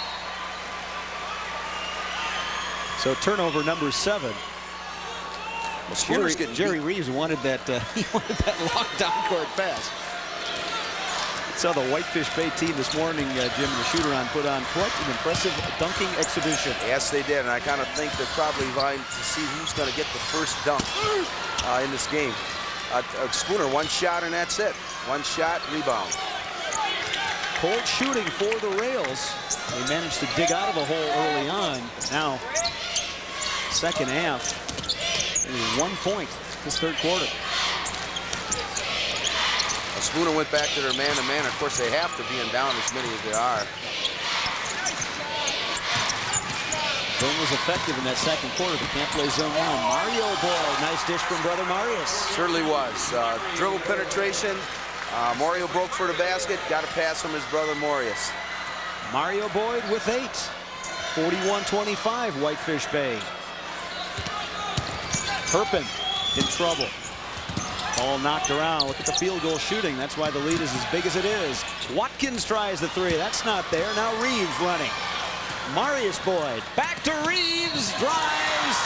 So turnover number 7. Well, Jerry Reeves wanted that, he wanted that lockdown court pass. Saw the Whitefish Bay team this morning, Jim, the shooter-on put on quite an impressive dunking exhibition. Yes, they did, and I kind of think they're probably vying to see who's going to get the first dunk in this game. Spooner, one shot and that's it. One shot, rebound. Cold shooting for the Rails. They managed to dig out of a hole early on. Now second half. Only 1 point this third quarter. Spooner went back to their man-to-man. Of course, they have to, being down as many as they are. Zone was effective in that second quarter. They can't play zone now. Mario Boyd, nice dish from brother Marius. Certainly was. Dribble penetration. Mario broke for the basket. Got a pass from his brother Marius. Mario Boyd with 8. 41-25, Whitefish Bay. Turpin in trouble. Ball knocked around. Look at the field goal shooting. That's why the lead is as big as it is. Watkins tries the three. That's not there. Now Reeves running. Marius Boyd back to Reeves. Drives.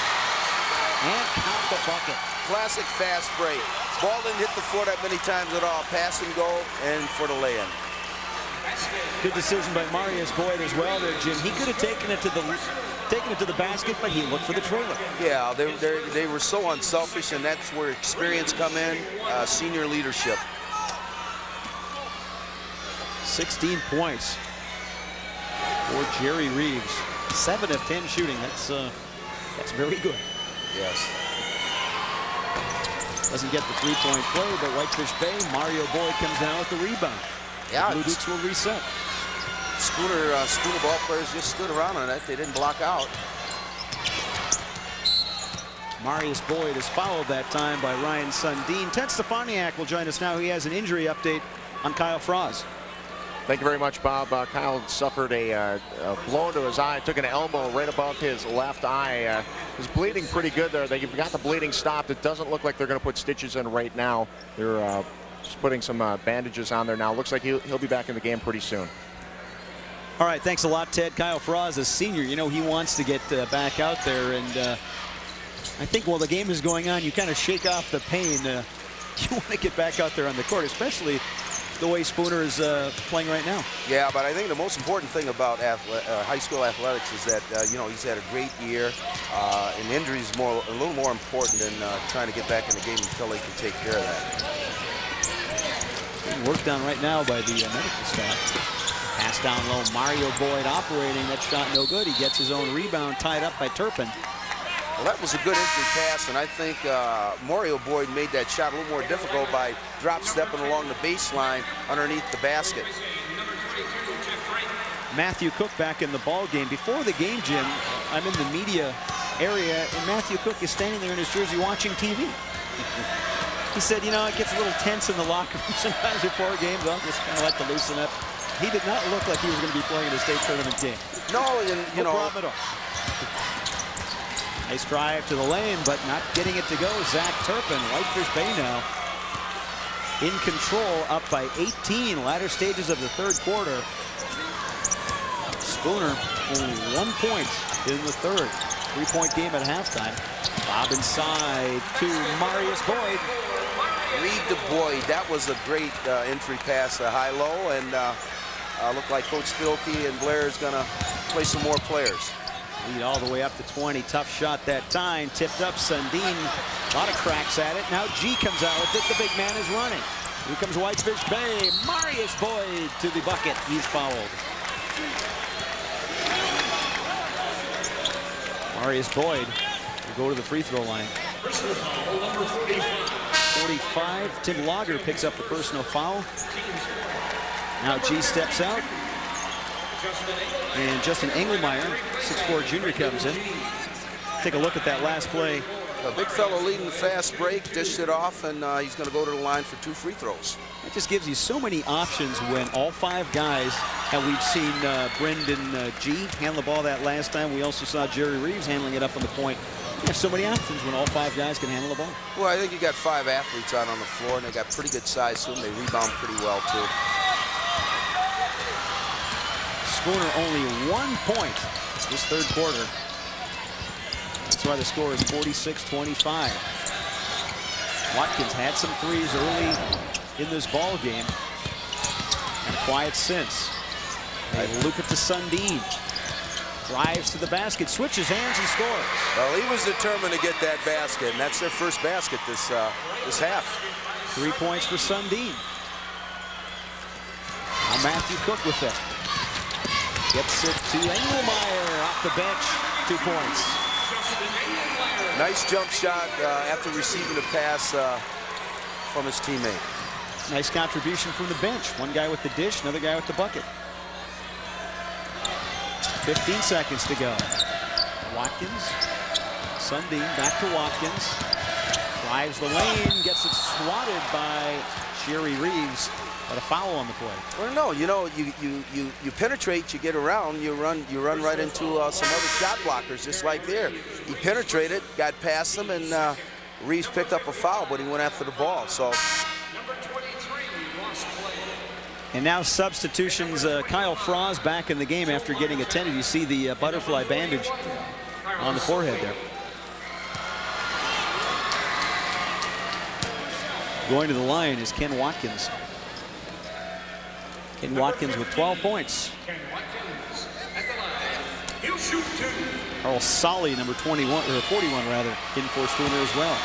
And count the bucket. Classic fast break. Ball didn't hit the floor that many times at all. Pass and go, and for the lay-in. Good decision by Marius Boyd as well there, Jim. He could have taken it to the basket, but he looked for the trailer. Yeah, they were so unselfish, and that's where experience come in, senior leadership. 16 points for Jerry Reeves. 7 of 10 shooting. That's very good. Yes. Doesn't get the three-point play, but Whitefish Bay, Mario Boyd comes down with the rebound. Yeah, the Blue Dukes will reset. Spooner ball players just stood around on it. They didn't block out. Marius Boyd is fouled that time by Ryan Sundin. Ted Stefaniak will join us now. He has an injury update on Kyle Froz. Thank you very much, Bob. Kyle suffered a blow to his eye, took an elbow right above his left eye. Was bleeding pretty good there. They got the bleeding stopped. It doesn't look like they're going to put stitches in right now. They're just putting some bandages on there now. Looks like he'll be back in the game pretty soon. All right, thanks a lot, Ted. Kyle Froz, a senior, you know, he wants to get back out there, and I think while the game is going on, you kind of shake off the pain. You want to get back out there on the court, especially the way Spooner is playing right now. Yeah, but I think the most important thing about high school athletics is that you know, he's had a great year, and injuries a little more important than trying to get back in the game until they can take care of that. Being worked on right now by the medical staff. Pass down low, Mario Boyd operating. That shot no good. He gets his own rebound tied up by Turpin. Well, that was a good entry pass, and I think Mario Boyd made that shot a little more difficult by drop stepping along the baseline underneath the basket. Matthew Cook back in the ball game. Before the game, Jim, I'm in the media area, and Matthew Cook is standing there in his jersey watching TV. He said, you know, it gets a little tense in the locker room sometimes before games. I'll just kind of like to loosen up. He did not look like he was going to be playing in a state tournament game. No, and no problem at all. Nice drive to the lane, but not getting it to go. Zach Turpin, Whitefish Bay now in control, up by 18. Latter stages of the third quarter. Spooner only 1 point in the third. 3-point game at halftime. Bob inside to Marius Boyd. Reed to Boyd. That was a great entry pass, high-low, and looked like Coach Spilkey and Blair is going to play some more players. Lead all the way up to 20. Tough shot that time. Tipped up Sundin. A lot of cracks at it. Now G comes out with it. The big man is running. Here comes Whitefish Bay. Marius Boyd to the bucket. He's fouled. Marius Boyd will go to the free throw line. 45. Tim Lager picks up the personal foul. Now G steps out. And Justin Engelmeyer, 6'4" junior, comes in. Take a look at that last play. A big fellow leading the fast break, dished it off, and he's going to go to the line for 2 free throws. It just gives you so many options when all 5 guys, and we've seen Brendan G handle the ball that last time. We also saw Jerry Reeves handling it up on the point. You have so many options when all 5 guys can handle the ball. Well, I think you got 5 athletes out on the floor, and they got pretty good size to them. They rebound pretty well, too. Spooner only 1 point this third quarter. That's why the score is 46-25. Watkins had some threes early in this ball game, and quiet since. They loop it to Sundin. Drives to the basket, switches hands, and scores. Well, he was determined to get that basket, and that's their first basket this half. 3 points for Sundin. Now Matthew Cook with it. Gets it to Engelmeyer off the bench. 2 points. Nice jump shot after receiving a pass from his teammate. Nice contribution from the bench. One guy with the dish, another guy with the bucket. 15 seconds to go. Watkins, Sundin back to Watkins. Drives the lane, gets it swatted by Jerry Reeves. But a foul on the play. Well, no, you penetrate, you get around, you run right into some other shot blockers, just like there. He penetrated, got past them, and Reeves picked up a foul, but he went after the ball. So. And now substitutions. Kyle Frost back in the game after getting attended. You see the butterfly bandage on the forehead there. Going to the line is Ken Watkins. Ken Watkins with 12 points. Carl Solly, number 21 or 41 rather, in for Spooner as well.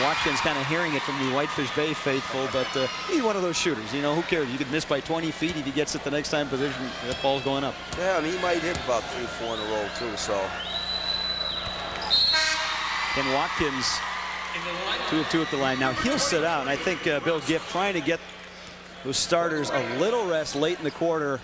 Watkins kind of hearing it from the Whitefish Bay faithful, but he's one of those shooters. You know, who cares? You could miss by 20 feet if he gets it the next time position. That ball's going up. Yeah, and he might hit about 3 or 4 in a row too. So. Ken Watkins, 2 of 2 at the line. Now he'll sit out, and I think Bill Gift trying to get those starters a little rest late in the quarter,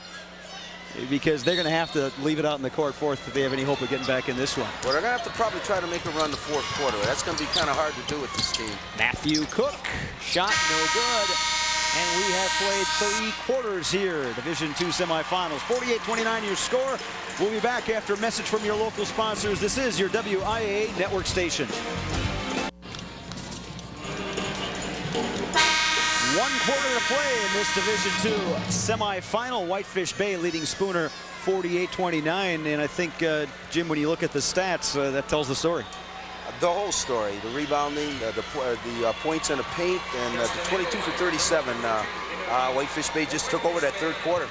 because they're going to have to leave it out in the court fourth if they have any hope of getting back in this one. Well, they're going to have to probably try to make a run the fourth quarter. That's going to be kind of hard to do with this team. Matthew Cook, shot no good. And we have played 3 quarters here. Division II semifinals. 48-29 your score. We'll be back after a message from your local sponsors. This is your WIAA network station. 1 quarter to play in this Division II semifinal. Whitefish Bay leading Spooner 48-29. And I think, Jim, when you look at the stats, that tells the story. The whole story, the rebounding, the points in the paint, and the 22 for 37. Whitefish Bay just took over that 3rd quarter.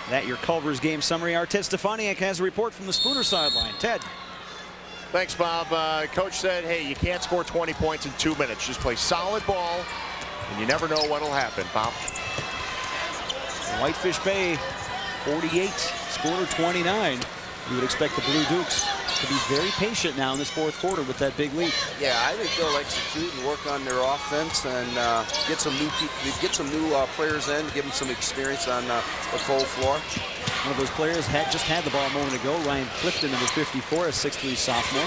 That your Culver's game summary. Our Ted Stefaniak has a report from the Spooner sideline. Ted. Thanks, Bob. Coach said, hey, you can't score 20 points in 2 minutes. Just play solid ball, and you never know what'll happen, Bob. Whitefish Bay 48, Spooner 29. You would expect the Blue Dukes to be very patient now in this 4th quarter with that big lead. Yeah, I think they'll execute and work on their offense and get some new players in, give them some experience on the full floor. One of those players just had the ball a moment ago. Ryan Clifton, number 54, a 6'3" sophomore.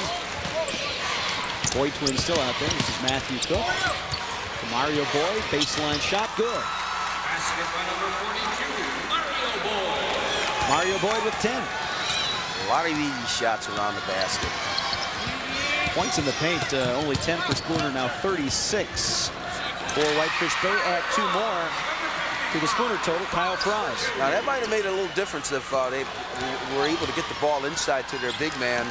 Boyd twins still out there. This is Matthew Cook. To Mario Boyd, baseline shot, good. Basket by number 42, Mario Boyd. Mario Boyd with 10. A lot of easy shots around the basket. Points in the paint, only 10 for Spooner, now 36 for Whitefish Bay. Add 2 more to the Spooner total. Kyle Frost. Now that might have made a little difference if they were able to get the ball inside to their big man.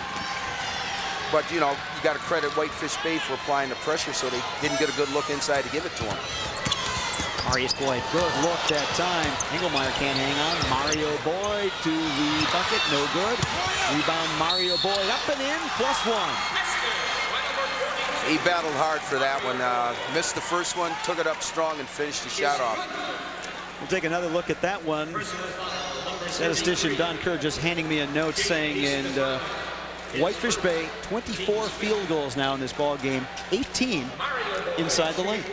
But you know, you got to credit Whitefish Bay for applying the pressure, so they didn't get a good look inside to give it to him. Marius Boyd, good look that time. Engelmeyer can't hang on. Mario Boyd to the bucket, no good. Rebound, Mario Boyd up and in, +1. He battled hard for that one. Missed the first one, took it up strong, and finished the shot off. We'll take another look at that one. Statistician Don Kerr just handing me a note saying, and Whitefish Bay, 24 field goals now in this ball game, 18 inside the lane.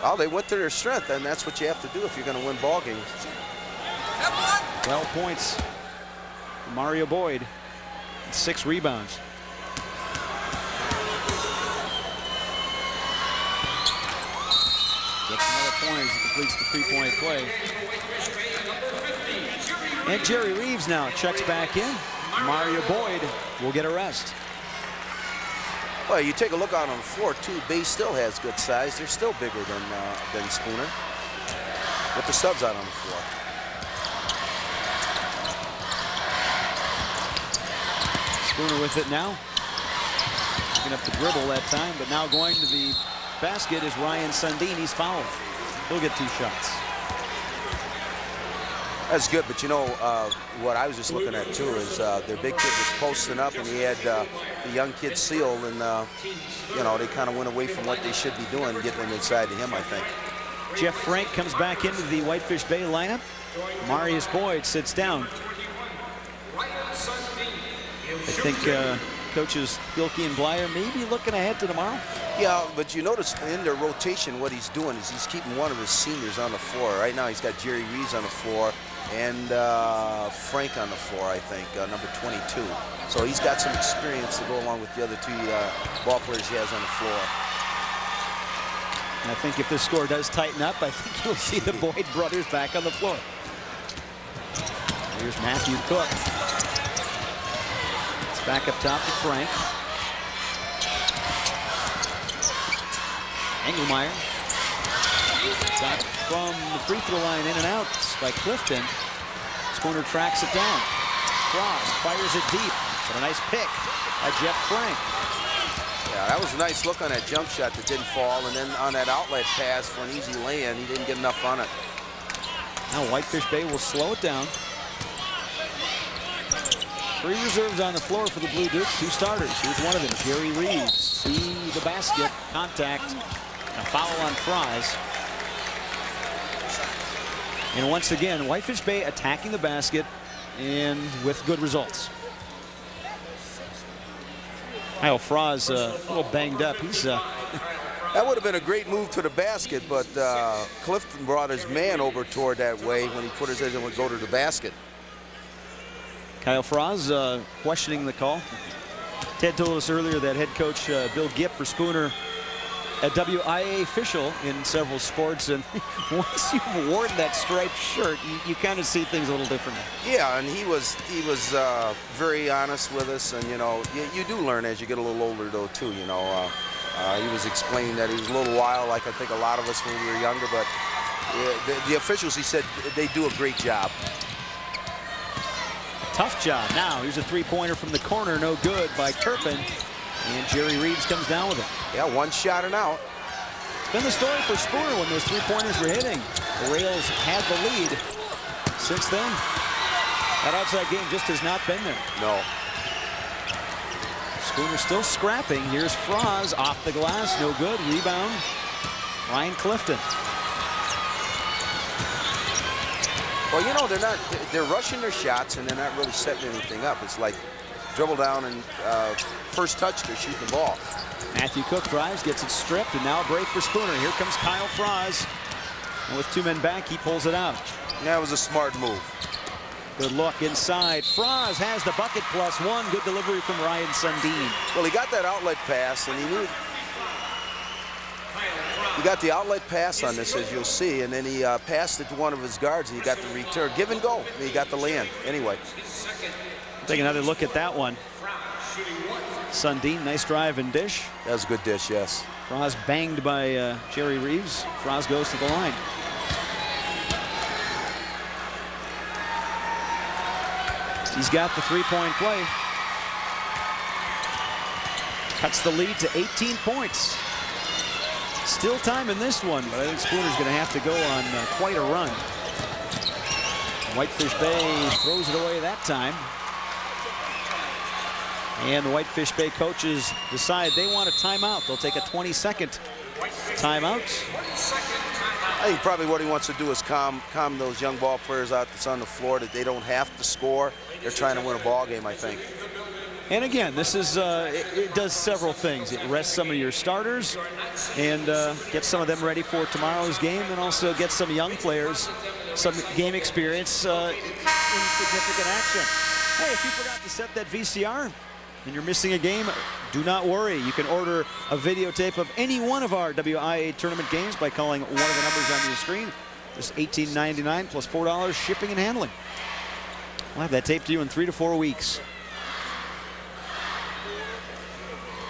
Well, they went to their strength, and that's what you have to do if you're going to win ball games. 12 points for Mario Boyd, and 6 rebounds. Gets another point as he completes the 3-point play. And Jerry Reeves now checks back in. Mario Boyd will get a rest. Well, you take a look out on the floor, too. Bay still has good size. They're still bigger than Spooner with the subs out on the floor. Spooner with it now. Picking up the dribble that time, but now going to the basket is Ryan Sundin. He's fouled. He'll get 2 shots. That's good, but you know, what I was just looking at, too, is their big kid was posting up, and he had the young kid sealed, and, you know, they kind of went away from what they should be doing, getting them inside to him, I think. Jeff Frank comes back into the Whitefish Bay lineup. Marius Boyd sits down. I think coaches Bilke and Blyer may be looking ahead to tomorrow. Yeah, but you notice in their rotation what he's doing is he's keeping one of his seniors on the floor. Right now he's got Jerry Reeves on the floor and Frank on the floor, I think, number 22. So he's got some experience to go along with the other two ball players he has on the floor. And I think if this score does tighten up, I think you'll see the Boyd brothers back on the floor. Here's Matthew Cook. It's back up top to Frank. Engelmeyer. Shot from the free throw line, in and out by Clifton. Spooner tracks it down. Frost fires it deep. But a nice pick by Jeff Frank. Yeah, that was a nice look on that jump shot that didn't fall, and then on that outlet pass for an easy lay-in, he didn't get enough on it. Now Whitefish Bay will slow it down. 3 reserves on the floor for the Blue Dukes, 2 starters. Here's one of them, Jerry Reeves. To the basket, contact, a foul on Fries. And once again, Whitefish Bay attacking the basket and with good results. Kyle Frost a little banged up. He's that would have been a great move to the basket, but Clifton brought his man over toward that way when he put his head and would go to the basket. Kyle Frost questioning the call. Ted told us earlier that head coach Bill Gipp for Spooner, a WIA official in several sports, and once you've worn that striped shirt, you kind of see things a little differently. Yeah, and he was very honest with us, and you know, you do learn as you get a little older though too. You know, he was explaining that he was a little wild, like I think a lot of us when we were younger, but the officials, he said, they do a great job. Tough job. Now here's a three-pointer from the corner, no good by Turpin. And Jerry Reeves comes down with it. Yeah, one shot and out. It's been the story for Spooner when those three-pointers were hitting. The Rails had the lead. Since then, that outside game just has not been there. No. Spooner still scrapping. Here's Froz off the glass, no good. Rebound, Ryan Clifton. Well, you know, they're rushing their shots and they're not really setting anything up. It's like dribble down and first touch, they're shooting the ball. Matthew Cook drives, gets it stripped, and now a break for Spooner. Here comes Kyle Froz. And with 2 men back, he pulls it out. That was a smart move. Good look inside. Froz has the bucket +1. Good delivery from Ryan Sundin. Well, he got that outlet pass, and he knew he got the outlet pass on this, as you'll see, and then he passed it to one of his guards, and he got the return. Give and go, and he got the lay-in. Anyway. Take another look at that one. Sundin, nice drive and dish. That was a good dish, yes. Froz banged by Jerry Reeves. Froz goes to the line. He's got the three-point play. Cuts the lead to 18 points. Still time in this one, but I think Spooner's going to have to go on quite a run. Whitefish Bay throws it away that time. And the Whitefish Bay coaches decide they want a timeout. They'll take a 20-second timeout. I think probably what he wants to do is calm those young ball players out that's on the floor, that they don't have to score. They're trying to win a ball game, I think. And again, this is it does several things. It rests some of your starters and gets some of them ready for tomorrow's game, and also gets some young players some game experience in significant action. Hey, if you forgot to set that VCR and you're missing a game, do not worry. You can order a videotape of any one of our WIA tournament games by calling one of the numbers on your screen. Just $18.99 plus $4 shipping and handling. We'll have that tape to you in 3 to 4 weeks.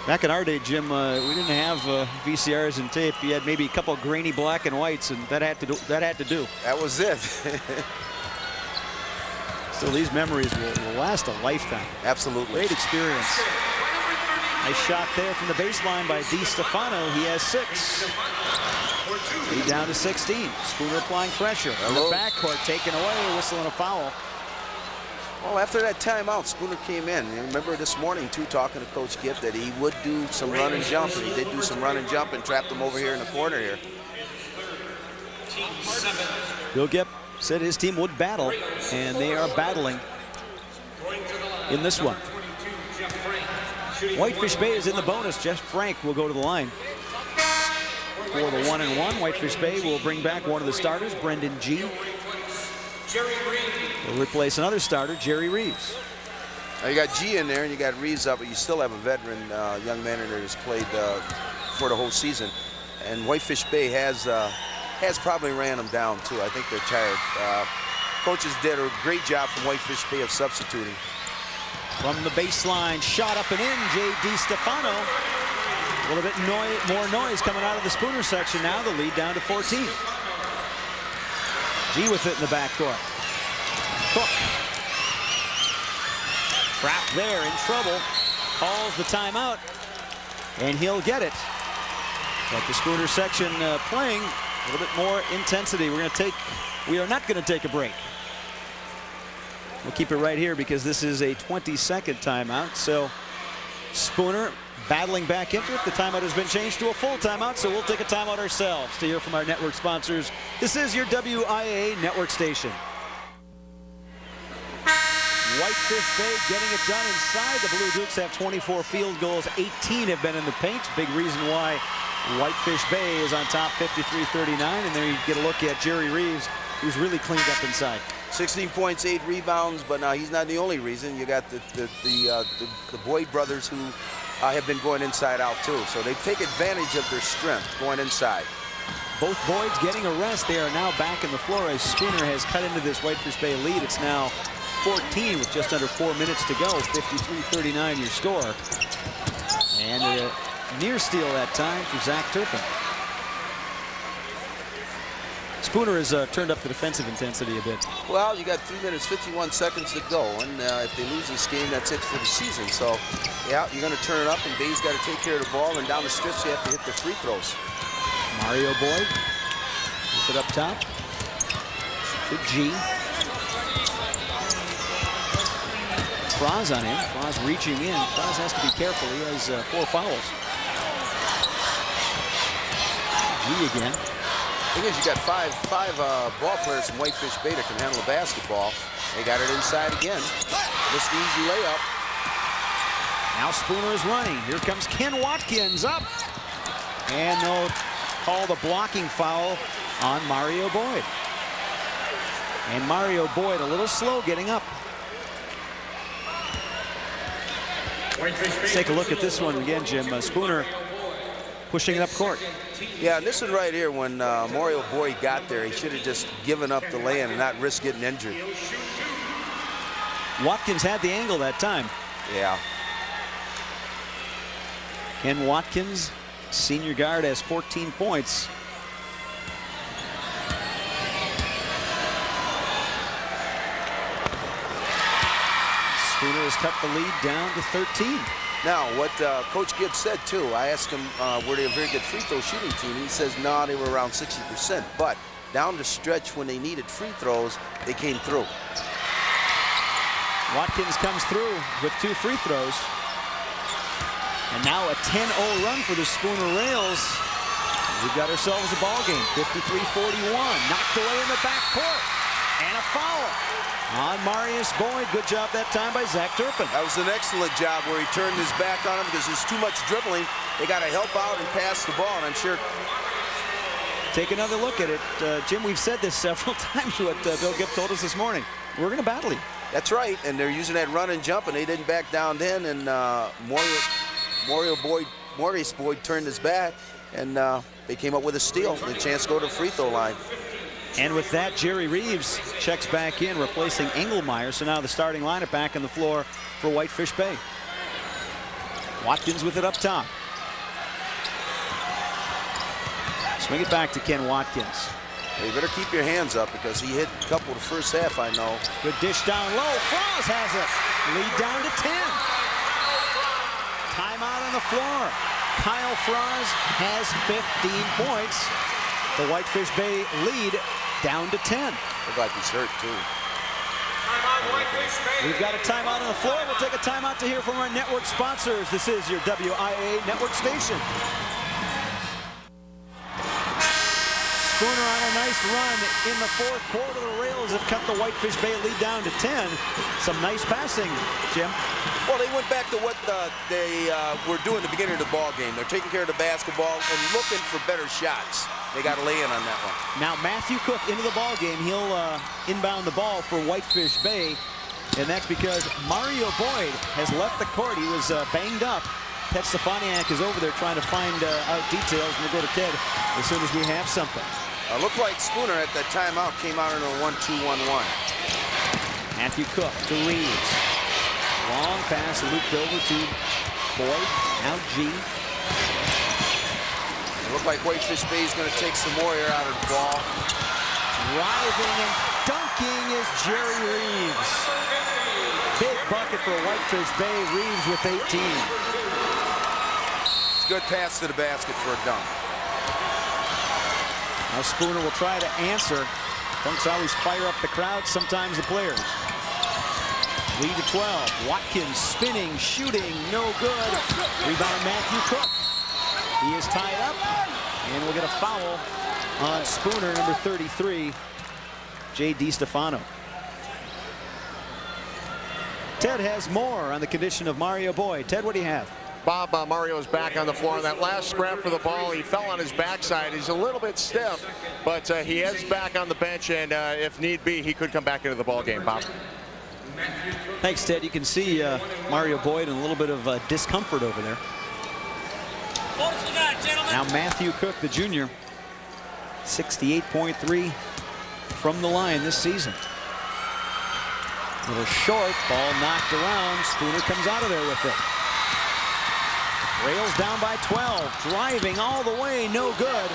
Back in our day, Jim, we didn't have VCRs and tape. You had maybe a couple of grainy black and whites, and that had to do. That was it. Still, these memories will last a lifetime. Absolutely. Great experience. Nice shot there from the baseline by Di Stefano. He has 6. Lead down to 16. Spooner applying pressure. In the backcourt, taken away, whistle and a foul. Well, after that timeout, Spooner came in. You remember this morning, too, talking to Coach Gipp that he would do some run and jump, and he did do some run and jump and trapped them over here in the corner here. Bill Gipp said his team would battle, and they are battling in this one. Whitefish Bay is in the bonus. Jeff Frank will go to the line for the 1-1. Whitefish Bay will bring back one of the starters, Brendan G. Will replace another starter, Jerry Reeves. Now you got G in there and you got Reeves up, but you still have a veteran young man in there who's played for the whole season. And Whitefish Bay has probably ran them down too. I think they're tired. Coaches did a great job from Whitefish Bay of substituting. From the baseline, shot up and in, J.D. Stefano. A little bit more noise coming out of the Spooner section now. The lead down to 14. G with it in the backcourt. Cook. Trapped there, in trouble. Calls the timeout, and he'll get it. But the Spooner section playing a little bit more intensity. We are not going to take a break. We'll keep it right here because this is a 20-second timeout. So Spooner battling back into it. The timeout has been changed to a full timeout, so we'll take a timeout ourselves to hear from our network sponsors. This is your WIA network station. Whitefish Bay getting it done inside. The Blue Dukes have 24 field goals. 18 have been in the paint. Big reason why Whitefish Bay is on top 53-39. And then you get a look at Jerry Reeves, who's really cleaned up inside. 16 points, 8 rebounds, but now he's not the only reason. You got the Boyd brothers who have been going inside out too. So they take advantage of their strength going inside. Both Boyds getting a rest. They are now back in the floor as Spooner has cut into this Whitefish Bay lead. It's now 14 with just under 4 minutes to go. 53-39 your score. And a near steal that time for Zach Turpin. Spooner has turned up the defensive intensity a bit. Well, you got 3 minutes, 51 seconds to go, and if they lose this game, that's it for the season. So, yeah, you're going to turn it up, and Bay's got to take care of the ball, and down the stretch, you have to hit the free throws. Mario Boyd puts it up top to G. Franz on him. Franz reaching in. Franz has to be careful. He has 4 fouls. G again. The thing is, you got five ball players from Whitefish Bay that can handle a basketball. They got it inside again. Just the easy layup. Now Spooner is running. Here comes Ken Watkins up. And they'll call the blocking foul on Mario Boyd. And Mario Boyd a little slow getting up. Let's take a look at this one again, Jim. Spooner pushing it up court. Yeah, and this one right here, when Mario Boyd got there, he should have just given up the lay-in and not risk getting injured. Watkins had the angle that time. Yeah. Ken Watkins, senior guard, has 14 points. Spooner has cut the lead down to 13. Now, what Coach Gibbs said, too, I asked him, were they a very good free throw shooting team? He says, no, they were around 60%. But down the stretch when they needed free throws, they came through. Watkins comes through with 2 free throws. And now a 10-0 run for the Spooner Rails. We've got ourselves a ball game. 53-41. Knocked away in the backcourt. And a foul on Marius Boyd. Good job that time by Zach Turpin. That was an excellent job where he turned his back on him because there's too much dribbling. They got to help out and pass the ball, and I'm sure. Take another look at it. Jim, we've said this several times, what Bill Gibb told us this morning. We're going to battle you. That's right, and they're using that run and jump, and they didn't back down then, and Maurice Boyd turned his back, and they came up with a steal, and a chance to go to the free throw line. And with that, Jerry Reeves checks back in, replacing Engelmeyer. So now the starting lineup back on the floor for Whitefish Bay. Watkins with it up top. Swing it back to Ken Watkins. You better keep your hands up because he hit a couple the first half, I know. Good dish down low. Franz has it. Lead down to 10. Timeout on the floor. Kyle Franz has 15 points. The Whitefish Bay lead down to 10. Look like he's hurt, too. We've got a timeout on the floor. We'll take a timeout to hear from our network sponsors. This is your WIA network station. Spooner on a nice run in the fourth quarter. The Rails have cut the Whitefish Bay lead down to 10. Some nice passing, Jim. Well, they went back to what they were doing at the beginning of the ball game. They're taking care of the basketball and looking for better shots. They got to lay in on that one. Now Matthew Cook into the ball game. He'll inbound the ball for Whitefish Bay, and that's because Mario Boyd has left the court. He was banged up. Ted Stefaniak is over there trying to find out details, and we'll go to Ted as soon as we have something. Looked like Spooner at that timeout came out in a 1-2-1-1. Matthew Cook to Reeves. Long pass looped over to Boyd. Now G. It looked like Whitefish Bay is going to take some more air out of the ball. Driving and dunking is Jerry Reeves. Big bucket for Whitefish Bay. Reeves with 18. Good pass to the basket for a dunk. Now Spooner will try to answer. Dunks always fire up the crowd, sometimes the players. Lead to 12. Watkins spinning, shooting, no good. Rebound Matthew Cook. He is tied up, and we'll get a foul on Spooner, number 33, J. DiStefano. Ted has more on the condition of Mario Boyd. Ted, what do you have? Bob, Mario is back on the floor. On that last scrap for the ball, he fell on his backside. He's a little bit stiff, but he is back on the bench, and if need be, he could come back into the ball game, Bob. Thanks, Ted. You can see Mario Boyd in a little bit of discomfort over there. Now Matthew Cook, the junior, 68.3 from the line this season. A little short, ball knocked around. Spooner comes out of there with it. Rails down by 12, driving all the way, no good.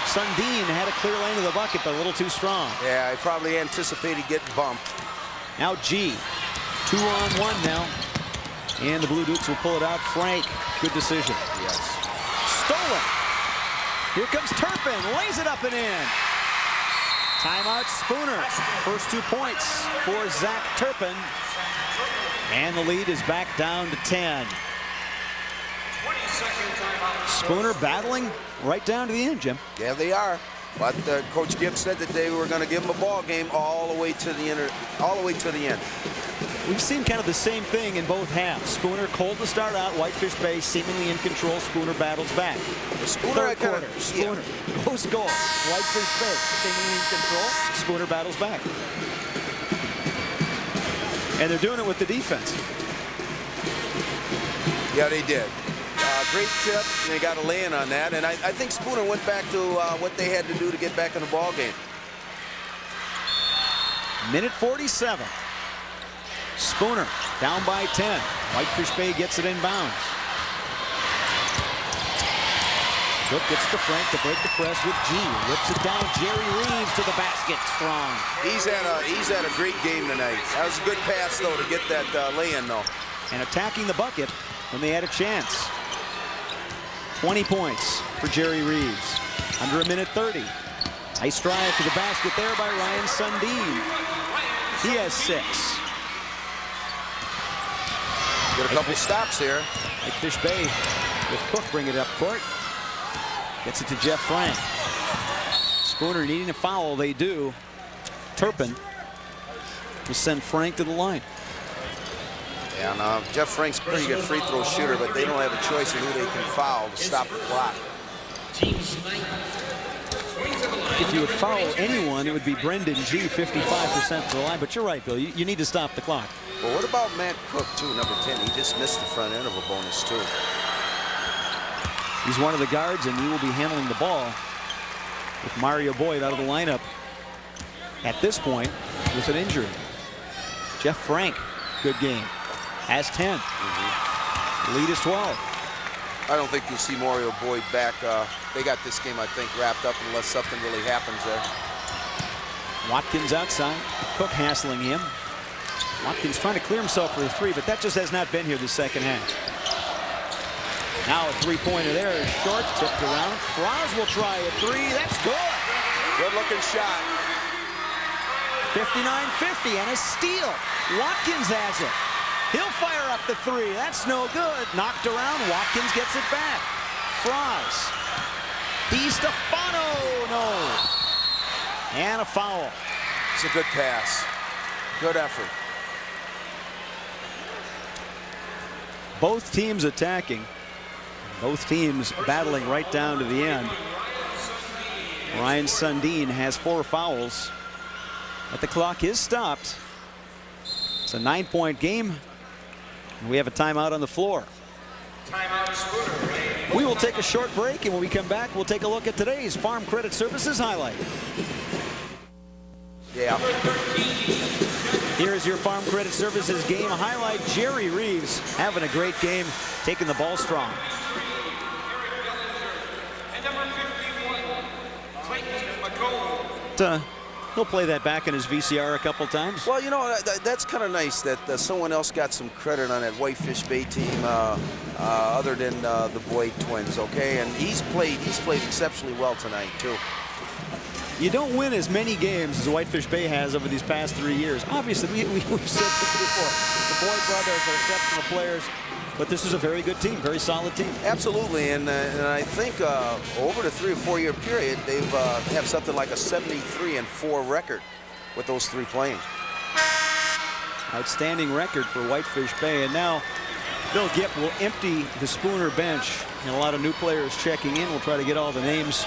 Sundin had a clear lane to the bucket, but a little too strong. Yeah, I probably anticipated getting bumped. Now G, 2-on-1 now. And the Blue Dukes will pull it out. Frank, good decision. Yes. Stolen. Here comes Turpin, lays it up and in. Timeout Spooner. First 2 points for Zach Turpin. And the lead is back down to 10. Spooner battling right down to the end, Jim. Yeah, they are. But Coach Gibbs said that they were going to give him a ball game all the way to the end. We've seen kind of the same thing in both halves. Spooner cold to start out. Whitefish Bay seemingly in control. Spooner battles back. Third quarter. Spooner goes goal. Whitefish Bay seemingly in control. Spooner battles back. And they're doing it with the defense. Yeah, they did. Great tip, and they got a lay-in on that. And I think Spooner went back to what they had to do to get back in the ball game. Minute 47. Spooner down by 10. Whitefish Bay gets it inbounds. Cook gets to Frank to break the press with G. Whips it down. Jerry Reeves to the basket. Strong. He's had a great game tonight. That was a good pass, though, to get that lay-in, though. And attacking the bucket when they had a chance. 20 points for Jerry Reeves. Under a minute 30. Nice drive to the basket there by Ryan Sundin. He has 6. Get a couple stops here. Whitefish Bay with Cook bring it up court. Gets it to Jeff Frank. Spooner needing a foul. They do. Turpin will send Frank to the line. Yeah, no, Jeff Frank's a pretty good free throw shooter, but they don't have a choice of who they can foul to stop the clock. If you would foul anyone, it would be Brendan G, 55% to the line. But you're right, Bill. You need to stop the clock. Well, what about Matt Cook, too, number 10? He just missed the front end of a bonus, too. He's one of the guards, and he will be handling the ball with Mario Boyd out of the lineup at this point with an injury. Jeff Frank, good game. Has 10. Lead is 12. I don't think you'll see Mario Boyd back. They got this game, I think, wrapped up unless something really happens there. Watkins outside. Cook hassling him. Watkins trying to clear himself for the 3, but that just has not been here the second half. Now a 3-pointer there is short, tipped around. Franz will try a 3. That's good. Good-looking shot. 59-50 and a steal. Watkins has it. He'll fire up the 3. That's no good. Knocked around. Watkins gets it back. Franz. DiStefano. No. And a foul. It's a good pass. Good effort. Both teams attacking. Both teams battling right down to the end. Ryan Sundin has 4 fouls. But the clock is stopped. It's a 9-point game. We have a timeout on the floor. Timeout, Spooner. We will take a short break, and when we come back, we'll take a look at today's Farm Credit Services highlight. Yeah. Here is your Farm Credit Services game highlight. Jerry Reeves having a great game, taking the ball strong. And number 51, Clayton McComb. He'll play that back in his VCR a couple times. Well, you know, that's kind of nice that someone else got some credit on that Whitefish Bay team other than the Boyd twins, okay? And he's played exceptionally well tonight, too. You don't win as many games as Whitefish Bay has over these past 3 years. Obviously, we've said this before. The Boyd brothers are exceptional players, but this is a very good team, very solid team. Absolutely, and I think over the 3 or 4 year period, they've have something like a 73-4 record with those 3 playing. Outstanding record for Whitefish Bay, and now Bill Gipp will empty the Spooner bench. And a lot of new players checking in. We'll try to get all the names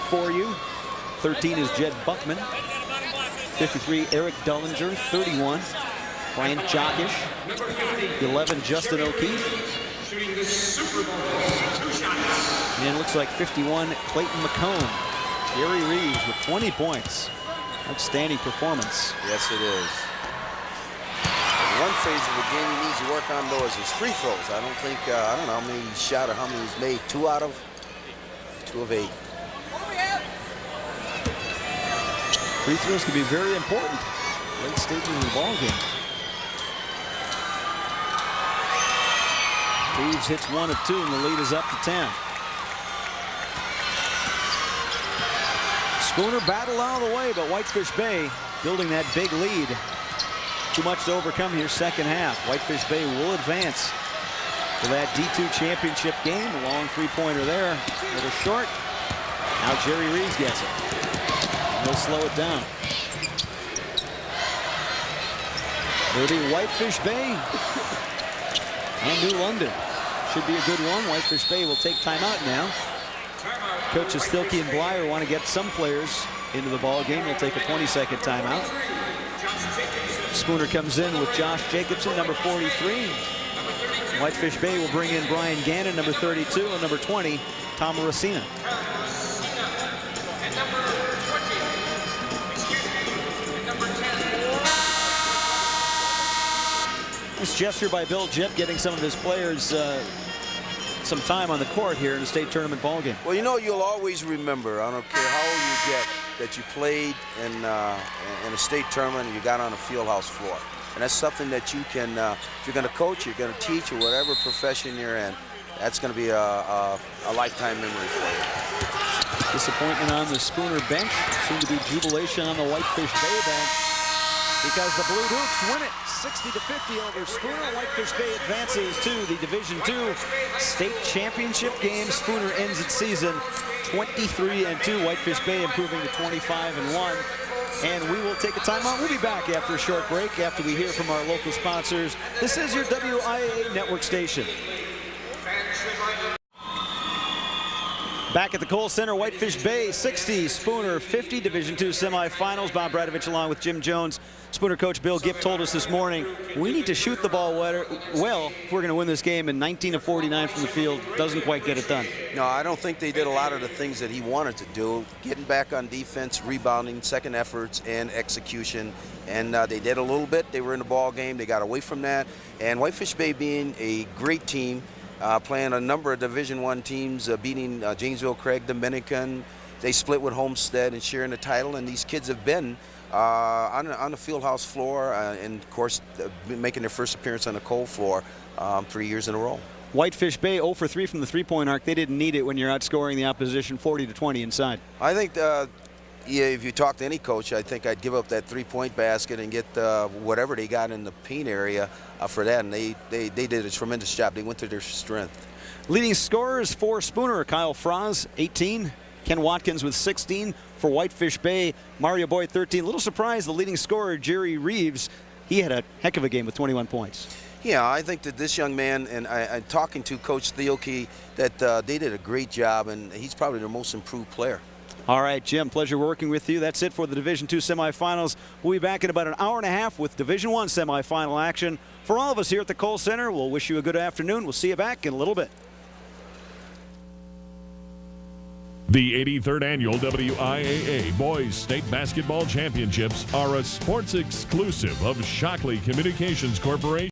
for you. 13 is Jed Buckman. 53, Eric Dullinger. 31, Brian Jockish. 11, Justin O'Keefe. Shooting the Super Bowl 2 shots. And it looks like 51, Clayton McComb. Jerry Reeves with 20 points. Outstanding performance. Yes, it is. One phase of the game he needs to work on, though, is his free throws. I don't think, I don't know how many he shot or how many he's made. 2 out of 8. Free throws can be very important late stages of the ball game. Reeves hits 1 of 2, and the lead is up to 10. Spooner battled out of the way, but Whitefish Bay building that big lead. Too much to overcome here second half. Whitefish Bay will advance to that D2 championship game. A long 3-pointer there. A little short. Now Jerry Reeves gets it. He'll slow it down. It'll be Whitefish Bay and New London. Should be a good one. Whitefish Bay will take timeout now. Coaches Stilke and Blyer want to get some players into the ball game. They'll take a 20-second timeout. Spooner comes in with Josh Jacobson, number 43. Whitefish Bay will bring in Brian Gannon, number 32, and number 20, Tom Racina. Nice gesture by Bill Gipp, getting some of his players some time on the court here in the state tournament ball game. Well, you know, you'll always remember, I don't care how old you get, that you played in a state tournament and you got on a field house floor. And that's something that you can, if you're going to coach, you're going to teach, or whatever profession you're in, that's going to be a lifetime memory for you. Disappointment on the Spooner bench. Soon to be jubilation on the Whitefish Bay bench, because the Blue Dukes win it 60-50 over Spooner. Whitefish Bay advances to the Division II state championship game. Spooner ends its season 23-2. Whitefish Bay improving to 25-1. And we will take a timeout. We'll be back after a short break after we hear from our local sponsors. This is your WIAA network station. Back at the Kohl Center, Whitefish Bay 60, Spooner 50, Division II semifinals. Bob Bradovich along with Jim Jones. Spooner coach Bill Gipp told us this morning, we need to shoot the ball well if we're going to win this game, and 19 of 49 from the field doesn't quite get it done. No, I don't think they did a lot of the things that he wanted to do. Getting back on defense, rebounding, second efforts, and execution. And they did a little bit. They were in the ball game. They got away from that. And Whitefish Bay being a great team, playing a number of Division I teams, beating Janesville, Craig, Dominican. They split with Homestead and sharing the title, and these kids have been on the field house floor and, of course, making their first appearance on the Kohl floor 3 years in a row. Whitefish Bay 0 for 3 from the three-point arc. They didn't need it when you're outscoring the opposition 40-20 inside. I think yeah, if you talk to any coach, I think I'd give up that three-point basket and get whatever they got in the paint area for that, and they did a tremendous job. They went to their strength. Leading scorers for Spooner, Kyle Froz, 18. Ken Watkins with 16 for Whitefish Bay. Mario Boyd 13. A little surprised the leading scorer, Jerry Reeves, he had a heck of a game with 21 points. Yeah, I think that this young man, and I'm talking to Coach Theoke, that they did a great job, and he's probably their most improved player. All right, Jim, pleasure working with you. That's it for the Division II semifinals. We'll be back in about an hour and a half with Division I semifinal action. For all of us here at the Kohl Center, we'll wish you a good afternoon. We'll see you back in a little bit. The 83rd Annual WIAA Boys State Basketball Championships are a sports exclusive of Shockley Communications Corporation.